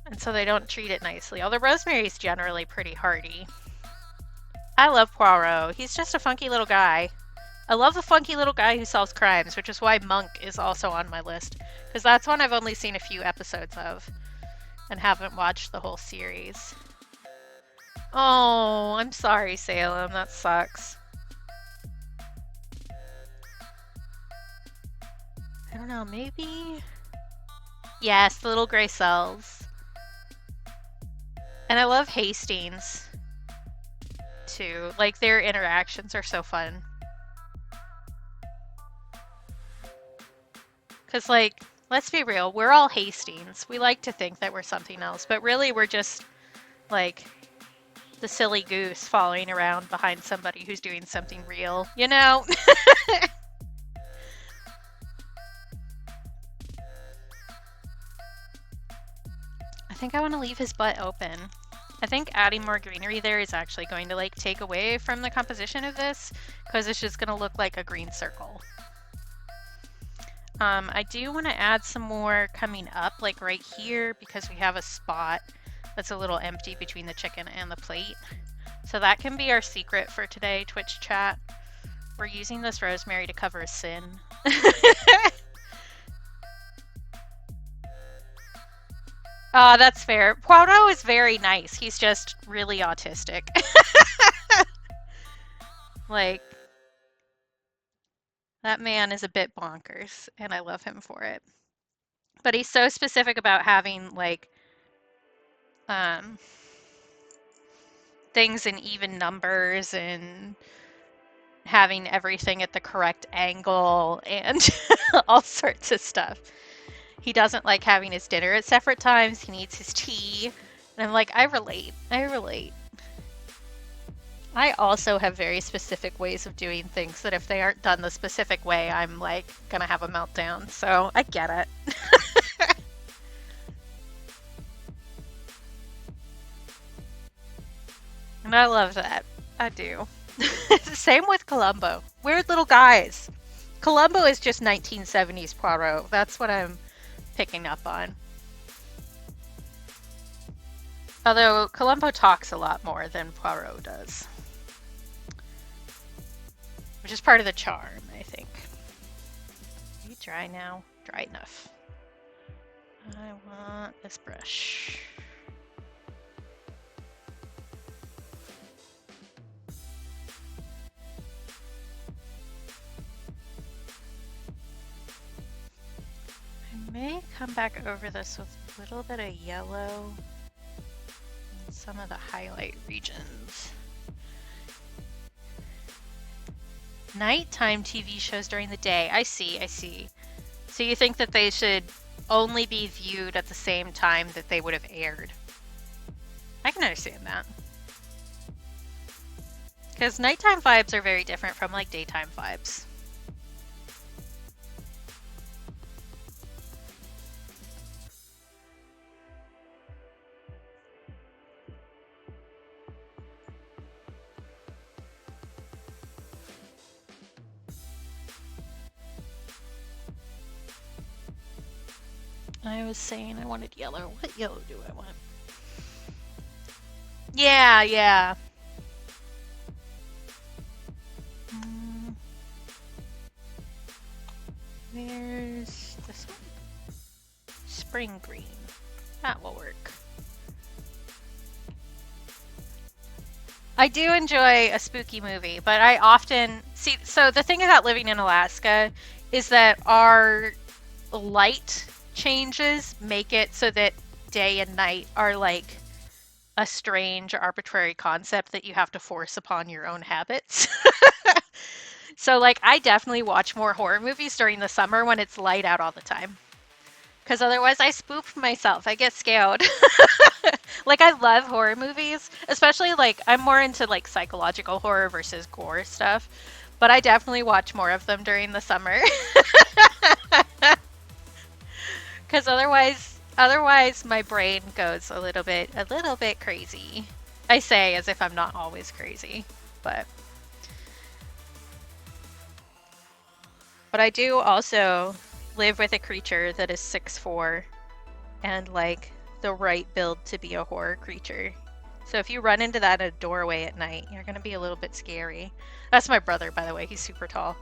And so they don't treat it nicely. Although rosemary is generally pretty hardy. I love Poirot. He's just a funky little guy. I love the funky little guy who solves crimes, which is why Monk is also on my list. Because that's one I've only seen a few episodes of and haven't watched the whole series. Oh, I'm sorry, Salem. That sucks. I don't know, maybe... Yes, the little gray cells. And I love Hastings, too. Like, their interactions are so fun. Because, like, let's be real, we're all Hastings. We like to think that we're something else, but really we're just, like, the silly goose following around behind somebody who's doing something real, you know? I think I want to leave his butt open. I think adding more greenery there is actually going to, like, take away from the composition of this, because it's just going to look like a green circle. I do want to add some more coming up, like right here, because we have a spot that's a little empty between the chicken and the plate. So that can be our secret for today, Twitch chat. We're using this rosemary to cover a sin. That's fair. Poirot is very nice. He's just really autistic. Like, that man is a bit bonkers, and I love him for it. But he's so specific about having, like, things in even numbers and having everything at the correct angle and all sorts of stuff. He doesn't like having his dinner at separate times. He needs his tea. And I'm like, I relate. I relate. I also have very specific ways of doing things that if they aren't done the specific way, I'm like gonna have a meltdown. So I get it. And I love that. I do. Same with Columbo. Weird little guys. Columbo is just 1970s Poirot. That's what I'm picking up on. Although Columbo talks a lot more than Poirot does. Which is part of the charm, I think. Are you dry now? Dry enough. I want this brush. I may come back over this with a little bit of yellow in some of the highlight regions. Nighttime TV shows during the day. I see, I see. So you think that they should only be viewed at the same time that they would have aired? I can understand that. Because nighttime vibes are very different from, like, daytime vibes. I was saying I wanted yellow. What yellow do I want? Yeah, yeah. Where's this one? Spring green. That will work. I do enjoy a spooky movie, but I often see. So the thing about living in Alaska is that our light changes make it so that day and night are like a strange arbitrary concept that you have to force upon your own habits. So like I definitely watch more horror movies during the summer when it's light out all the time. Because otherwise I spook myself. I get scared. Like I love horror movies, especially like I'm more into like psychological horror versus gore stuff. But I definitely watch more of them during the summer. Because otherwise my brain goes a little bit crazy. I say as if I'm not always crazy, but I do also live with a creature that is 6'4" and like the right build to be a horror creature. So if you run into that at a doorway at night, you're gonna be a little bit scary. That's my brother, by the way. He's super tall.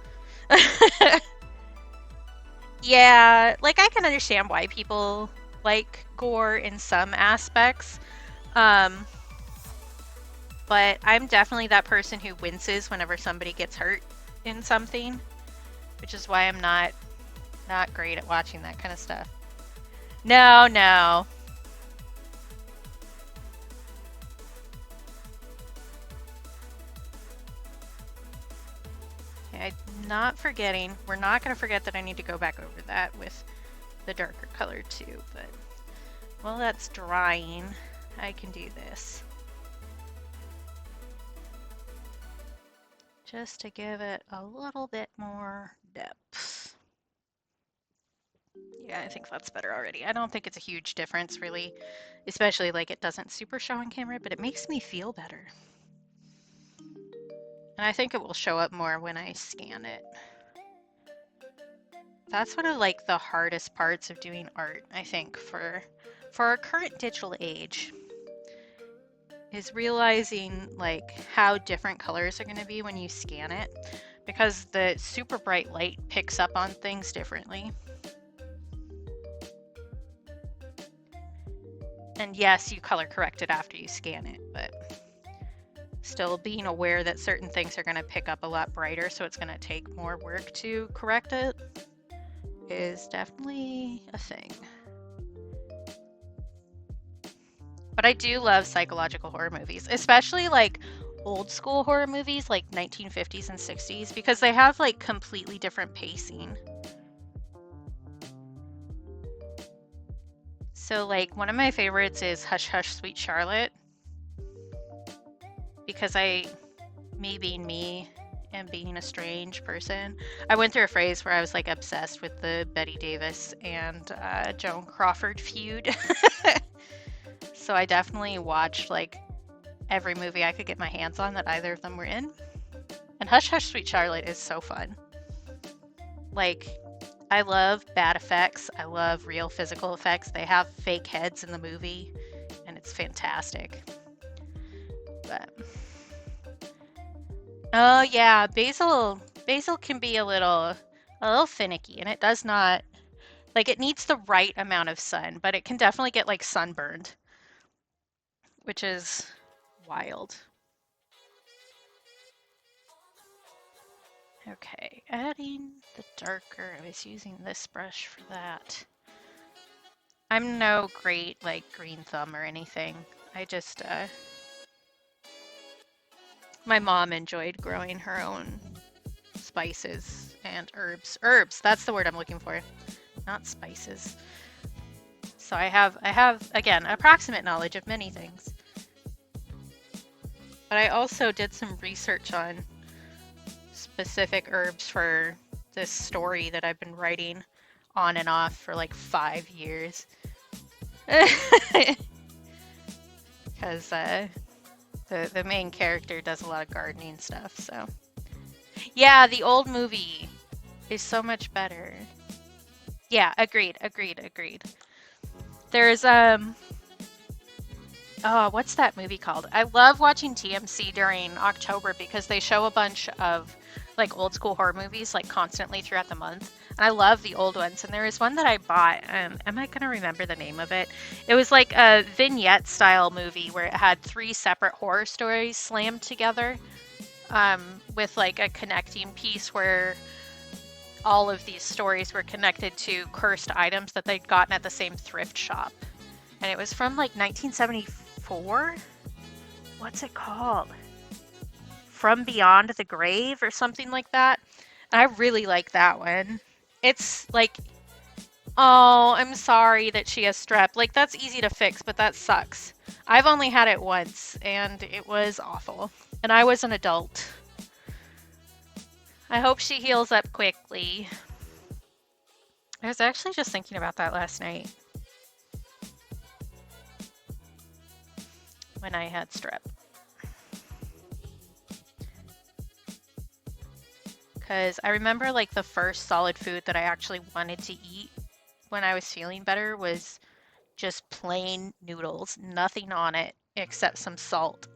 Yeah, like I can understand why people like gore in some aspects. Um, but I'm definitely that person who winces whenever somebody gets hurt in something, which is why I'm not great at watching that kind of stuff. No, no. Okay, I'm not forgetting. We're not going to forget that I need to go back over that with the darker color too, but while that's drying, I can do this. Just to give it a little bit more depth. Yeah, I think that's better already. I don't think it's a huge difference really, especially like it doesn't super show on camera, but it makes me feel better. And I think it will show up more when I scan it. That's one of like the hardest parts of doing art, I think, for our current digital age, is realizing like how different colors are going to be when you scan it, because the super bright light picks up on things differently. And yes, you color correct it after you scan it, but still being aware that certain things are going to pick up a lot brighter, so it's going to take more work to correct it, is definitely a thing. But I do love psychological horror movies, especially like old school horror movies like 1950s and 60s, because they have like completely different pacing. So like one of my favorites is Hush Hush Sweet Charlotte, because me being me and being a strange person, I went through a phase where I was like obsessed with the Bette Davis and Joan Crawford feud. So I definitely watched like every movie I could get my hands on that either of them were in. And Hush Hush Sweet Charlotte is so fun. Like, I love bad effects. I love real physical effects. They have fake heads in the movie, and it's fantastic. But oh yeah, basil can be a little finicky, and it does not, like, it needs the right amount of sun, but it can definitely get like sunburned, which is wild. Okay, adding the darker. I was using this brush for that. I'm no great like green thumb or anything. I just my mom enjoyed growing her own spices and herbs. Herbs, that's the word I'm looking for, not spices. So I have again approximate knowledge of many things. But I also did some research on specific herbs for this story that I've been writing on and off for like 5 years. Because the main character does a lot of gardening stuff, so. Yeah, the old movie is so much better. Yeah, agreed. There's oh, what's that movie called? I love watching TMC during October because they show a bunch of like old school horror movies like constantly throughout the month. And I love the old ones. And there was one that I bought. Am I gonna remember the name of it? It was like a vignette style movie where it had 3 separate horror stories slammed together, with like a connecting piece where all of these stories were connected to cursed items that they'd gotten at the same thrift shop. And it was from like 1974. What's it called? From Beyond the Grave or something like that. And I really like that one. It's like, oh, I'm sorry that she has strep. Like, that's easy to fix, but that sucks. I've only had it once, and it was awful. And I was an adult. I hope she heals up quickly. I was actually just thinking about that last night when I had strep. Because I remember like the first solid food that I actually wanted to eat when I was feeling better was just plain noodles, nothing on it except some salt.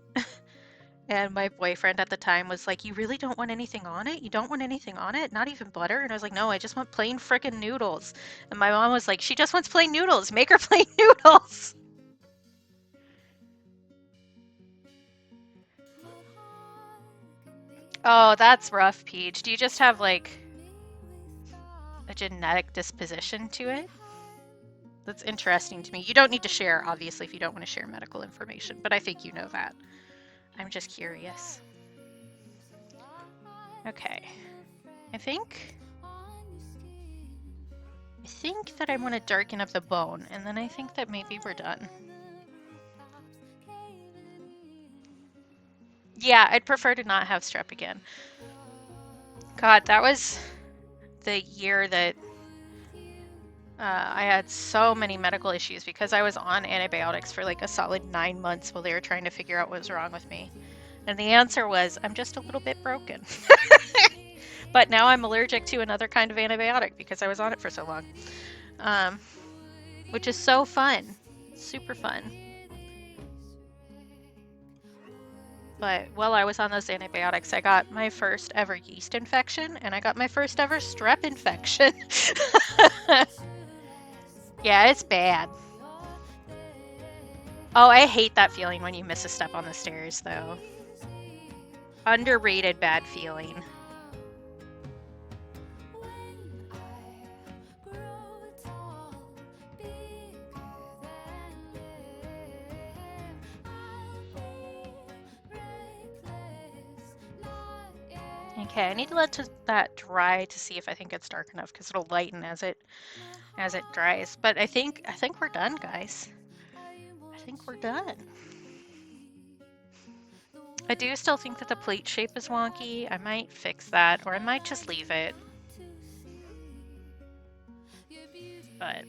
And my boyfriend at the time was like, "You really don't want anything on it? You don't want anything on it? Not even butter?" And I was like, "No, I just want plain frickin' noodles." And my mom was like, "She just wants plain noodles. Make her plain noodles." Oh, that's rough, Peach. Do you just have like a genetic disposition to it? That's interesting to me. You don't need to share, obviously, if you don't want to share medical information, but I think you know that. I'm just curious. Okay. I think that I want to darken up the bone, and then I think that maybe we're done. Yeah, I'd prefer to not have strep again. God, that was the year that I had so many medical issues because I was on antibiotics for like a solid 9 months while they were trying to figure out what was wrong with me. And the answer was, I'm just a little bit broken. But now I'm allergic to another kind of antibiotic because I was on it for so long. Which is so fun. Super fun. But while I was on those antibiotics, I got my first ever yeast infection and I got my first ever strep infection. Yeah, it's bad. Oh, I hate that feeling when you miss a step on the stairs, though. Underrated bad feeling. Okay, I need to let that dry to see if I think it's dark enough because it'll lighten as it dries. But I think we're done, guys. I think we're done. I do still think that the plate shape is wonky. I might fix that, or I might just leave it. But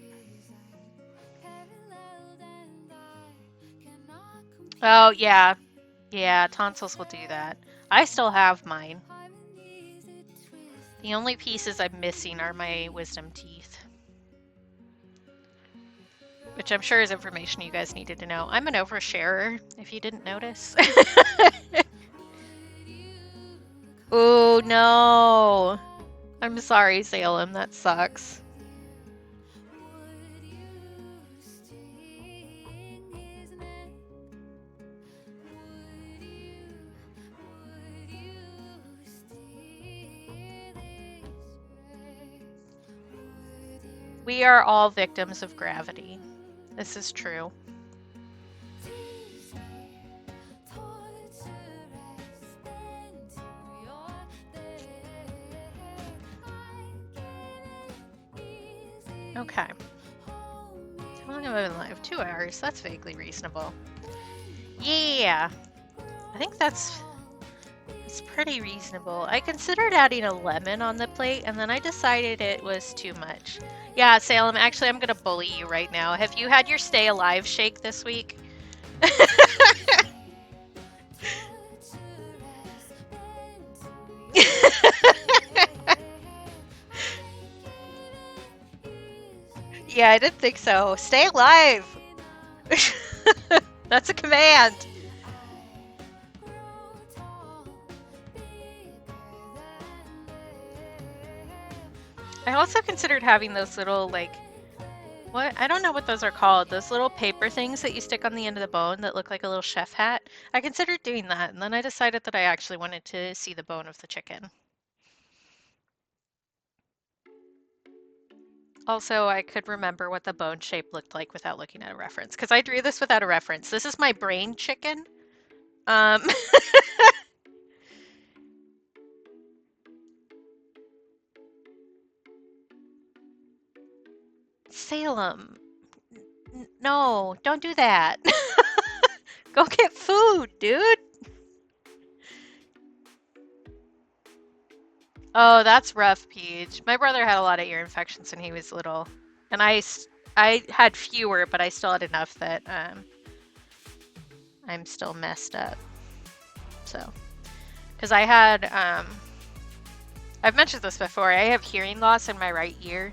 oh yeah, tonsils will do that. I still have mine. The only pieces I'm missing are my wisdom teeth. Which I'm sure is information you guys needed to know. I'm an oversharer, if you didn't notice. Oh no! I'm sorry, Salem, that sucks. We are all victims of gravity. This is true. Okay. How long have I been live? 2 hours. That's vaguely reasonable. Yeah. I think that's pretty reasonable. I considered adding a lemon on the plate, and then I decided it was too much. Yeah, Salem, actually, I'm going to bully you right now. Have you had your Stay Alive shake this week? Yeah, I didn't think so. Stay alive! That's a command! I also considered having those little, like, what? I don't know what those are called. Those little paper things that you stick on the end of the bone that look like a little chef hat. I considered doing that, and then I decided that I actually wanted to see the bone of the chicken. Also, I could remember what the bone shape looked like without looking at a reference, because I drew this without a reference. This is my brain chicken. Salem. No, don't do that. Go get food, dude. Oh, that's rough, Peach. My brother had a lot of ear infections when he was little, and I had fewer, but I still had enough that I'm still messed up. So, because I had I've mentioned this before. I have hearing loss in my right ear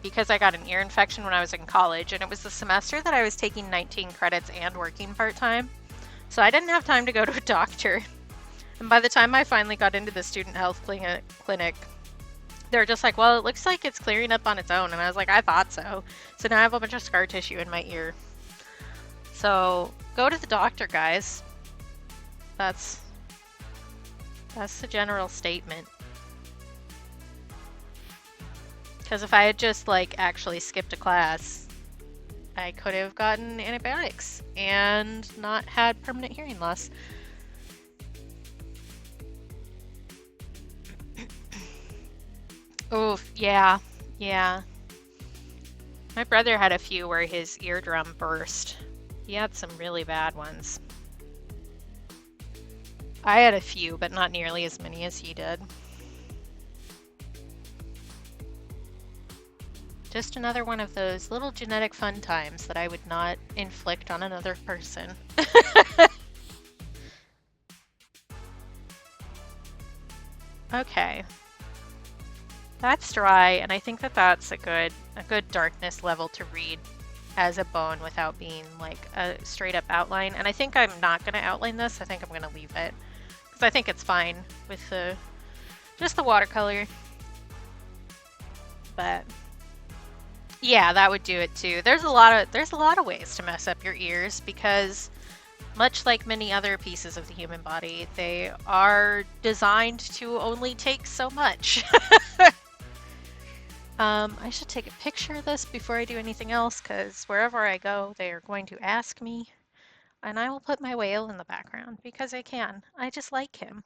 because I got an ear infection when I was in college, and it was the semester that I was taking 19 credits and working part time. So I didn't have time to go to a doctor. And by the time I finally got into the student health clinic, they were just like, well, it looks like it's clearing up on its own. And I was like, I thought so. So now I have a bunch of scar tissue in my ear. So go to the doctor, guys. That's the general statement. Because if I had just like actually skipped a class, I could have gotten antibiotics and not had permanent hearing loss. Oh, yeah, yeah. My brother had a few where his eardrum burst. He had some really bad ones. I had a few, but not nearly as many as he did. Just another one of those little genetic fun times that I would not inflict on another person. Okay. That's dry, and I think that that's a good darkness level to read as a bone without being like a straight up outline. And I think I'm not going to outline this. I think I'm going to leave it because I think it's fine with just the watercolor. But yeah, that would do it too. There's a lot of ways to mess up your ears because much like many other pieces of the human body, they are designed to only take so much. I should take a picture of this before I do anything else because wherever I go, they are going to ask me. And I will put my whale in the background because I can. I just like him.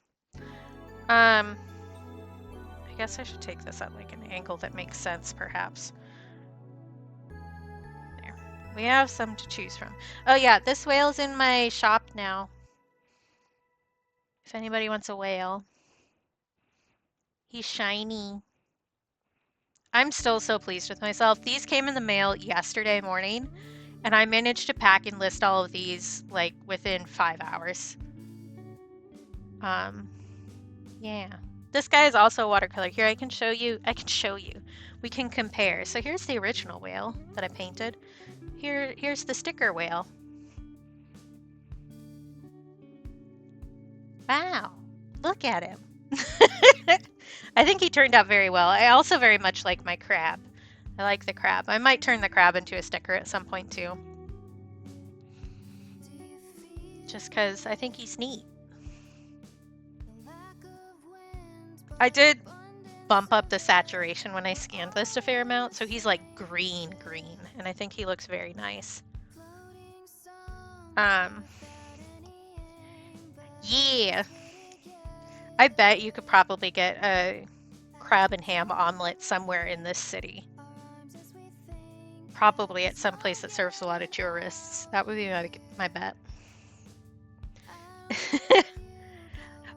I guess I should take this at like an angle that makes sense, perhaps. There. We have some to choose from. Oh yeah, this whale's in my shop now. If anybody wants a whale. He's shiny. I'm still so pleased with myself. These came in the mail yesterday morning, and I managed to pack and list all of these like within 5 hours. Yeah. This guy is also watercolor. Here, I can show you. We can compare. So here's the original whale that I painted. Here's the sticker whale. Wow. Look at him. I think he turned out very well. I also very much like my crab. I like the crab. I might turn the crab into a sticker at some point too. Just because I think he's neat. I did bump up the saturation when I scanned this a fair amount, so he's like green, and I think he looks very nice. Yeah. I bet you could probably get a crab and ham omelet somewhere in this city. Probably at some place that serves a lot of tourists. That would be my bet.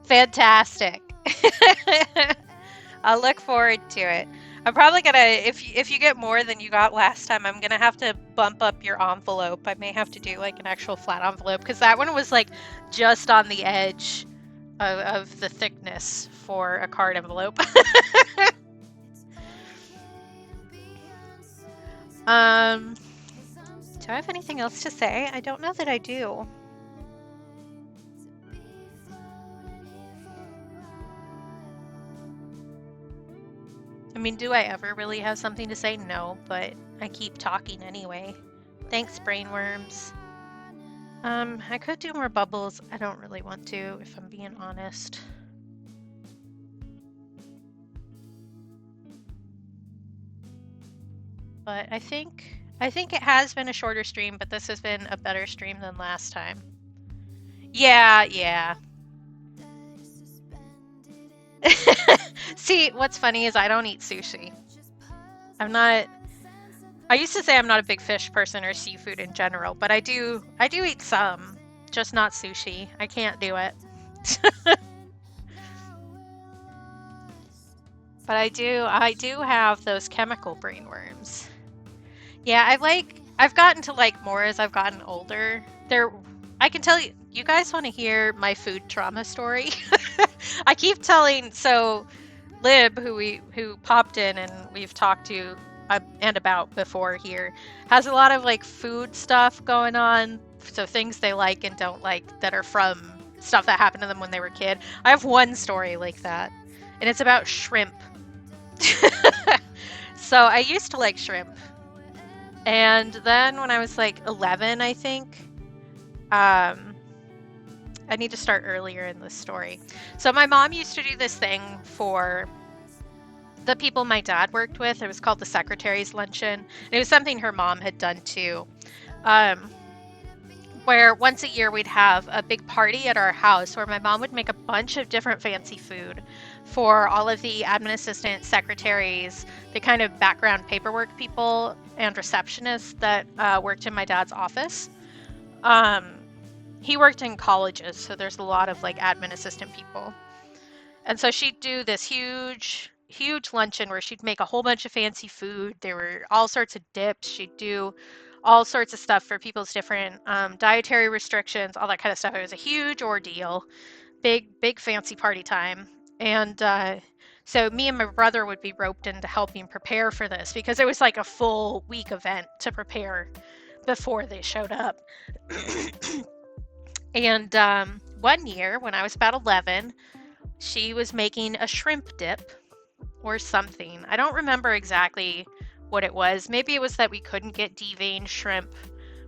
Fantastic. I'll look forward to it. I'm probably gonna, if you get more than you got last time, I'm gonna have to bump up your envelope. I may have to do like an actual flat envelope because that one was like just on the edge of the thickness for a card envelope. Do I have anything else to say? I don't know that I do. I mean, do I ever really have something to say? No, but I keep talking anyway. Thanks, brainworms. I could do more bubbles. I don't really want to, if I'm being honest. But I think it has been a shorter stream, but this has been a better stream than last time. Yeah. See, what's funny is I don't eat sushi. I used to say I'm not a big fish person or seafood in general, but I do eat some, just not sushi. I can't do it. But I do have those chemical brainworms. Yeah, I've gotten to like more as I've gotten older. I can tell you, you guys want to hear my food trauma story? I keep telling, so Lib, who popped in and we've talked to and about before here, has a lot of like food stuff going on. So things they like and don't like that are from stuff that happened to them when they were a kid. I have one story like that, and it's about shrimp. So I used to like shrimp, and then when I was like 11, I think, um, I need to start earlier in this story. So my mom used to do this thing for the people my dad worked with. It was called the Secretary's Luncheon. And it was something her mom had done too, um, where once a year we'd have a big party at our house where my mom would make a bunch of different fancy food for all of the admin assistants, secretaries, the kind of background paperwork people and receptionists that worked in my dad's office. Um, he worked in colleges, so there's a lot of like admin assistant people. And so she'd do this huge luncheon where she'd make a whole bunch of fancy food. There were all sorts of dips. She'd do all sorts of stuff for people's different dietary restrictions, all that kind of stuff. It was a huge ordeal, big fancy party time. And so me and my brother would be roped into helping prepare for this because it was like a full week event to prepare before they showed up. And one year when I was about 11, she was making a shrimp dip or something. I don't remember exactly what it was. Maybe it was that we couldn't get deveined shrimp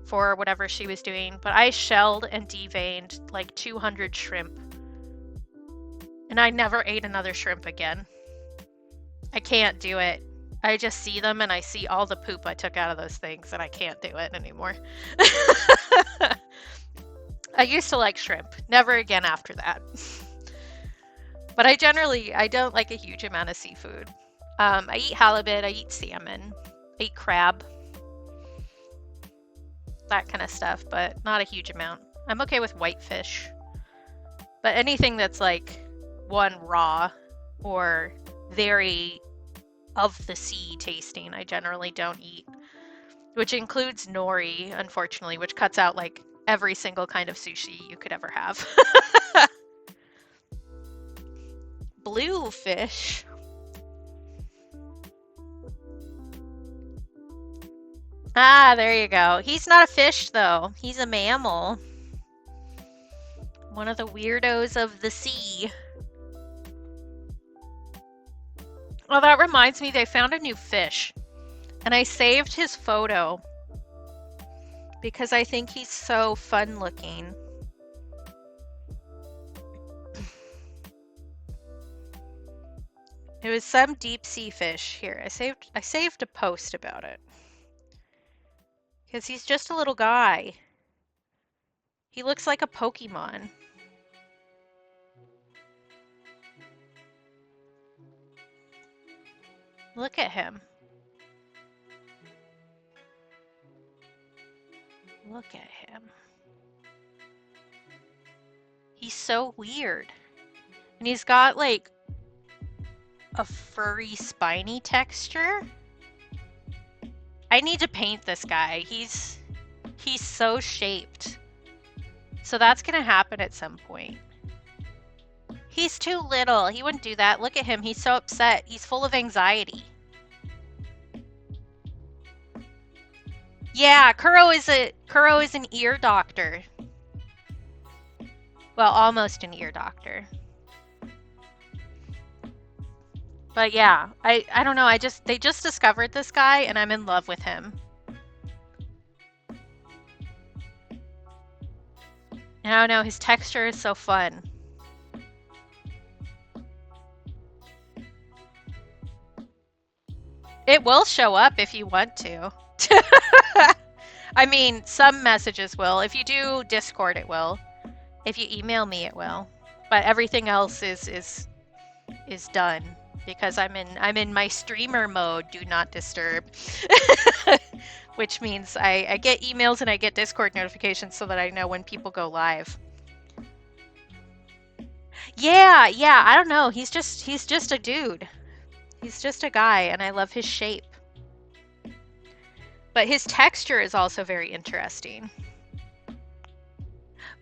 for whatever she was doing, but I shelled and deveined like 200 shrimp. And I never ate another shrimp again. I can't do it. I just see them and I see all the poop I took out of those things and I can't do it anymore. I used to like shrimp. Never again after that. But I don't like a huge amount of seafood. I eat halibut, I eat salmon, I eat crab, that kind of stuff, but not a huge amount. I'm okay with whitefish. But anything that's like one raw or very of the sea tasting, I generally don't eat. Which includes nori, unfortunately, which cuts out like every single kind of sushi you could ever have. Bluefish. Ah, there you go. He's not a fish, though. He's a mammal. One of the weirdos of the sea. Oh, that reminds me, they found a new fish. And I saved his photo because I think he's so fun looking. It was some deep sea fish. Here, I saved a post about it. Because he's just a little guy. He looks like a Pokemon. Look at him. Look at him. He's so weird. And he's got like a furry, spiny texture. I need to paint this guy. He's so shaped. So that's gonna happen at some point. He's too little. He wouldn't do that. Look at him. He's so upset. He's full of anxiety. Yeah, Kuro is an ear doctor. Well, almost an ear doctor. But yeah, I don't know. They just discovered this guy and I'm in love with him. I don't know, his texture is so fun. It will show up if you want to. I mean, some messages will. If you do Discord, it will. If you email me, it will. But everything else is done because I'm in my streamer mode, do not disturb. Which means I get emails and I get Discord notifications so that I know when people go live. Yeah, I don't know. He's just a dude. He's just a guy, and I love his shape. But his texture is also very interesting.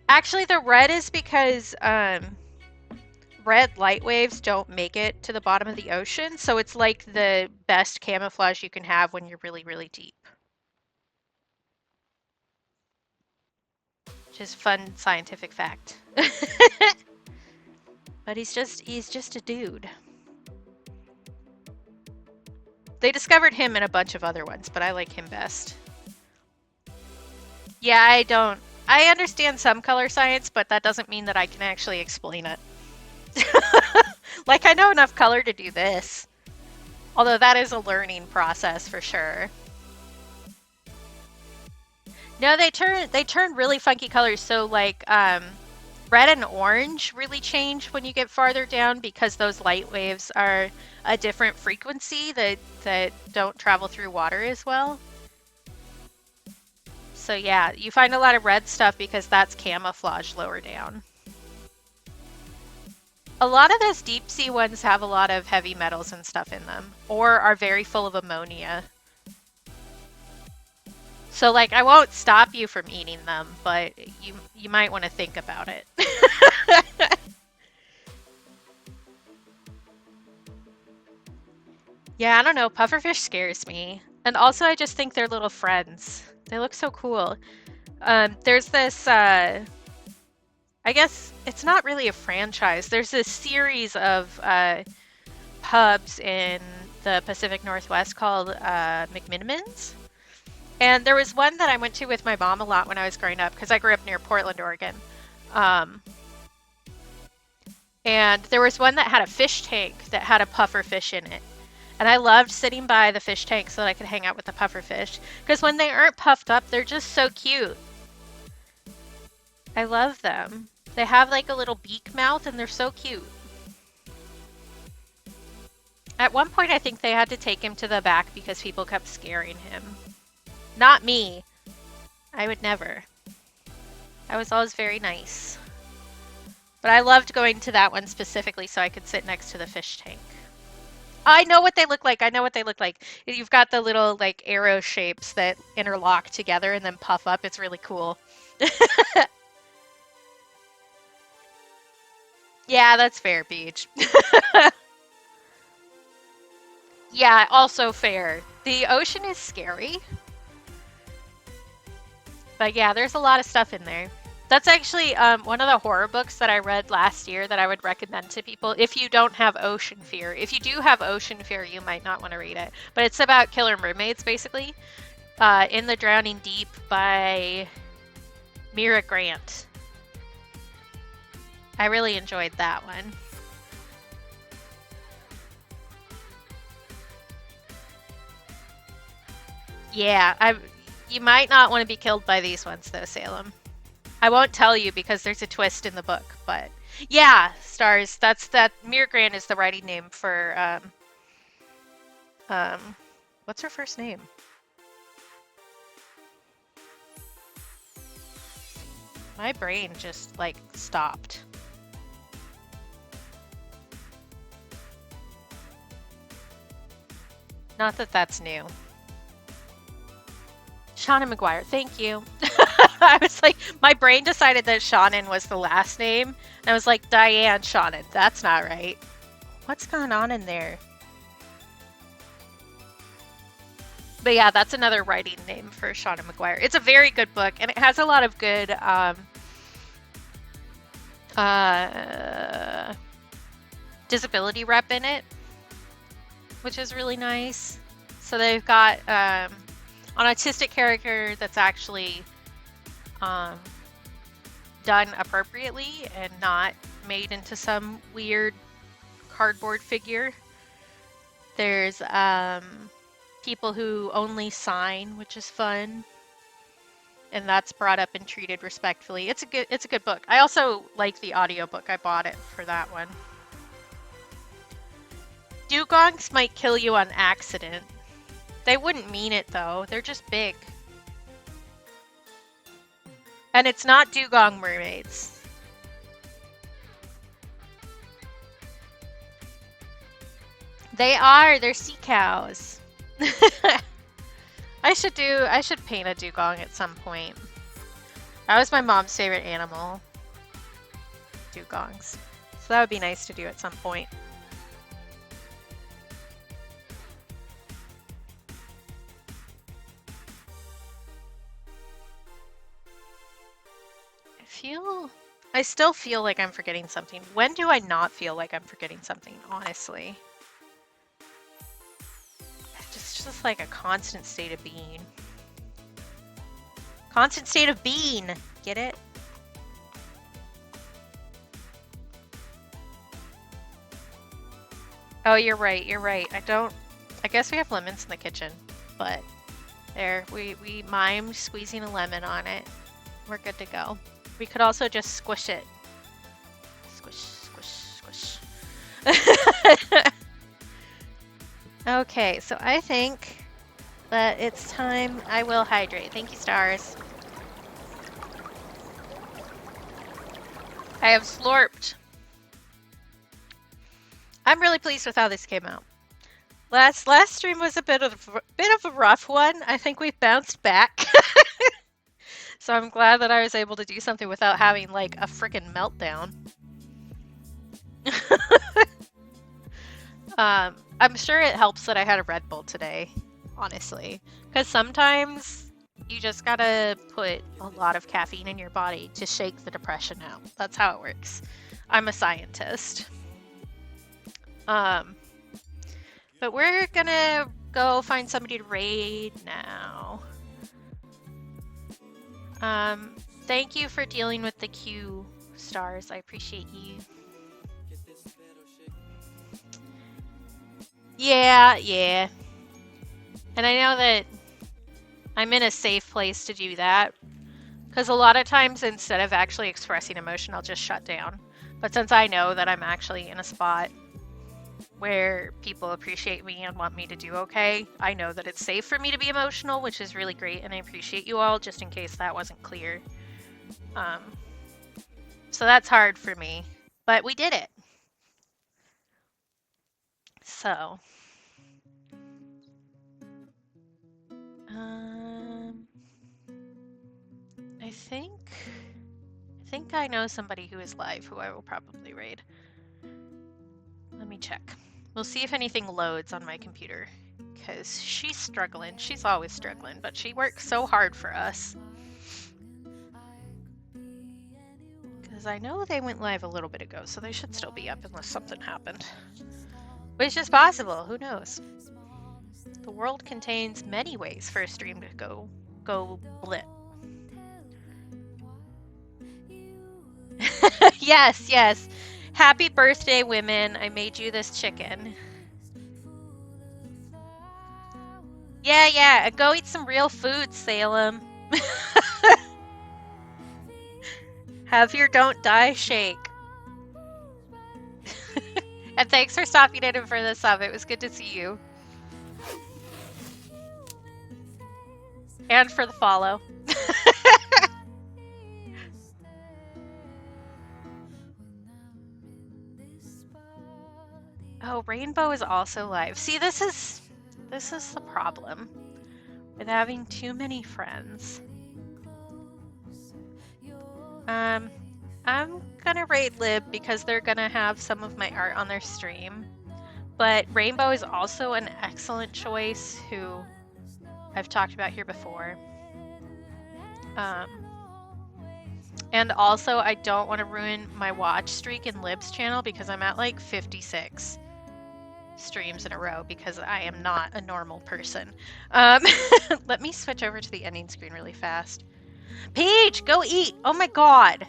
Actually, the red is because red light waves don't make it to the bottom of the ocean, so it's like the best camouflage you can have when you're really, really deep. Which is fun scientific fact. But he's just a dude. They discovered him in a bunch of other ones, but I like him best. Yeah, I understand some color science, but that doesn't mean that I can actually explain it. Like, I know enough color to do this. Although that is a learning process for sure. No, they turn really funky colors. So like red and orange really change when you get farther down because those light waves are a different frequency that don't travel through water as well. So yeah, you find a lot of red stuff because that's camouflage lower down. A lot of those deep sea ones have a lot of heavy metals and stuff in them, or are very full of ammonia. So like, I won't stop you from eating them, but you might want to think about it. Yeah, I don't know. Pufferfish scares me. And also, I just think they're little friends. They look so cool. There's this, I guess it's not really a franchise. There's this series of pubs in the Pacific Northwest called McMinimans. And there was one that I went to with my mom a lot when I was growing up because I grew up near Portland, Oregon. And there was one that had a fish tank that had a puffer fish in it. And I loved sitting by the fish tank so that I could hang out with the puffer fish. Because when they aren't puffed up, they're just so cute. I love them. They have like a little beak mouth and they're so cute. At one point, I think they had to take him to the back because people kept scaring him. Not me. I would never. I was always very nice. But I loved going to that one specifically so I could sit next to the fish tank. I know what they look like. I know what they look like. You've got the little like arrow shapes that interlock together and then puff up. It's really cool. Yeah, that's fair, Beach. Yeah, also fair. The ocean is scary. But yeah, there's a lot of stuff in there. That's actually one of the horror books that I read last year that I would recommend to people if you don't have ocean fear. If you do have ocean fear, you might not want to read it. But it's about killer mermaids, basically. In the Drowning Deep by Mira Grant. I really enjoyed that one. Yeah, you might not want to be killed by these ones, though, Salem. I won't tell you because there's a twist in the book, but yeah, Stars. That. Mira Grant is the writing name for what's her first name? My brain just like stopped. Not that that's new. Seanan McGuire, thank you. I was like, my brain decided that Seanan was the last name. And I was like, Diane Seanan. That's not right. What's going on in there? But yeah, that's another writing name for Seanan McGuire. It's a very good book, and it has a lot of good disability rep in it, which is really nice. So they've got an autistic character that's actually done appropriately and not made into some weird cardboard figure. There's people who only sign, which is fun, and that's brought up and treated respectfully. It's a good book. I also like the audiobook. I bought it for that one. Dugongs might kill you on accident. They wouldn't mean it though. They're just big. And it's not dugong mermaids. They are. They're sea cows. I should paint a dugong at some point. That was my mom's favorite animal. Dugongs. So that would be nice to do at some point. I still feel like I'm forgetting something. When do I not feel like I'm forgetting something, honestly? It's just like a constant state of being. Constant state of being! Get it? Oh, you're right, you're right. I guess we have lemons in the kitchen, but there, we mimed squeezing a lemon on it. We're good to go. We could also just squish it. Squish, squish, squish. Okay, so I think that it's time I will hydrate. Thank you, Stars. I have slurped. I'm really pleased with how this came out. Last stream was a bit of a rough one. I think we've bounced back. So I'm glad that I was able to do something without having like a freaking meltdown. I'm sure it helps that I had a Red Bull today, honestly. Because sometimes you just gotta put a lot of caffeine in your body to shake the depression out. That's how it works. I'm a scientist. But we're gonna go find somebody to raid now. Thank you for dealing with the queue, Stars. I appreciate you. Yeah. And I know that I'm in a safe place to do that. Because a lot of times, instead of actually expressing emotion, I'll just shut down. But since I know that I'm actually in a spot where people appreciate me and want me to do okay, I know that it's safe for me to be emotional, which is really great, and I appreciate you all, just in case that wasn't clear. So that's hard for me, but we did it. So, I think I know somebody who is live who I will probably raid. Let me check. We'll see if anything loads on my computer, because she's struggling. She's always struggling, but she works so hard for us. Because I know they went live a little bit ago, so they should still be up unless something happened. Which is possible, who knows? The world contains many ways for a stream to go blip. Yes. Happy birthday, women. I made you this chicken. Yeah. Go eat some real food, Salem. Have your don't die shake. And thanks for stopping in for the sub. It was good to see you. And for the follow. Oh, Rainbow is also live. See, this is the problem with having too many friends. I'm gonna raid Lib because they're gonna have some of my art on their stream. But Rainbow is also an excellent choice, who I've talked about here before. And also, I don't want to ruin my watch streak in Lib's channel because I'm at like 56 streams in a row because I am not a normal person. Let me switch over to the ending screen really fast. Peach, go eat! Oh my god!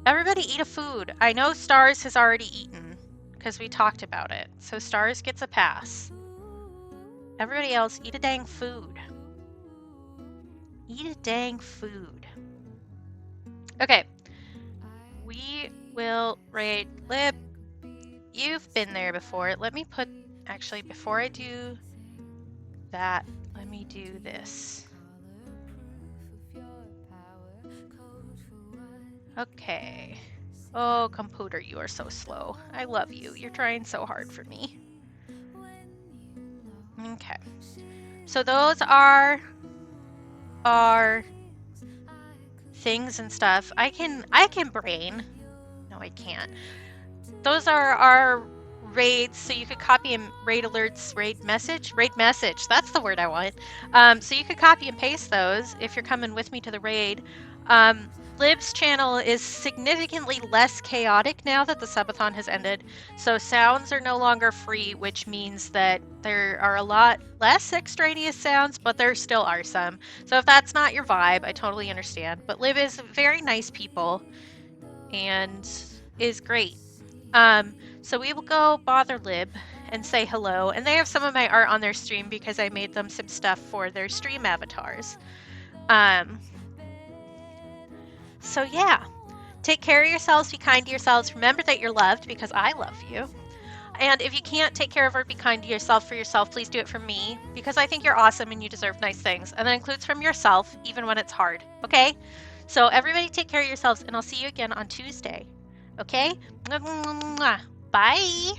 Everybody eat a food. I know Stars has already eaten because we talked about it. So Stars gets a pass. Everybody else, eat a dang food. Eat a dang food. Okay. We will raid Lib. You've been there before. Let me put... Actually, before I do that, let me do this. Okay. Oh, computer, you are so slow. I love you. You're trying so hard for me. Okay. So those are our things and stuff. I can brain. No, I can't. Those are our raids, so you could copy and raid alerts, raid message. That's the word I want. So you could copy and paste those if you're coming with me to the raid. Lib's channel is significantly less chaotic now that the subathon has ended. So sounds are no longer free, which means that there are a lot less extraneous sounds, but there still are some. So if that's not your vibe, I totally understand. But Lib is very nice people and is great. So we will go bother Lib and say hello. And they have some of my art on their stream because I made them some stuff for their stream avatars. So yeah, take care of yourselves, be kind to yourselves. Remember that you're loved because I love you. And if you can't take care of or be kind to yourself for yourself, please do it for me because I think you're awesome and you deserve nice things. And that includes from yourself, even when it's hard. Okay? So everybody take care of yourselves and I'll see you again on Tuesday. Okay? Bye.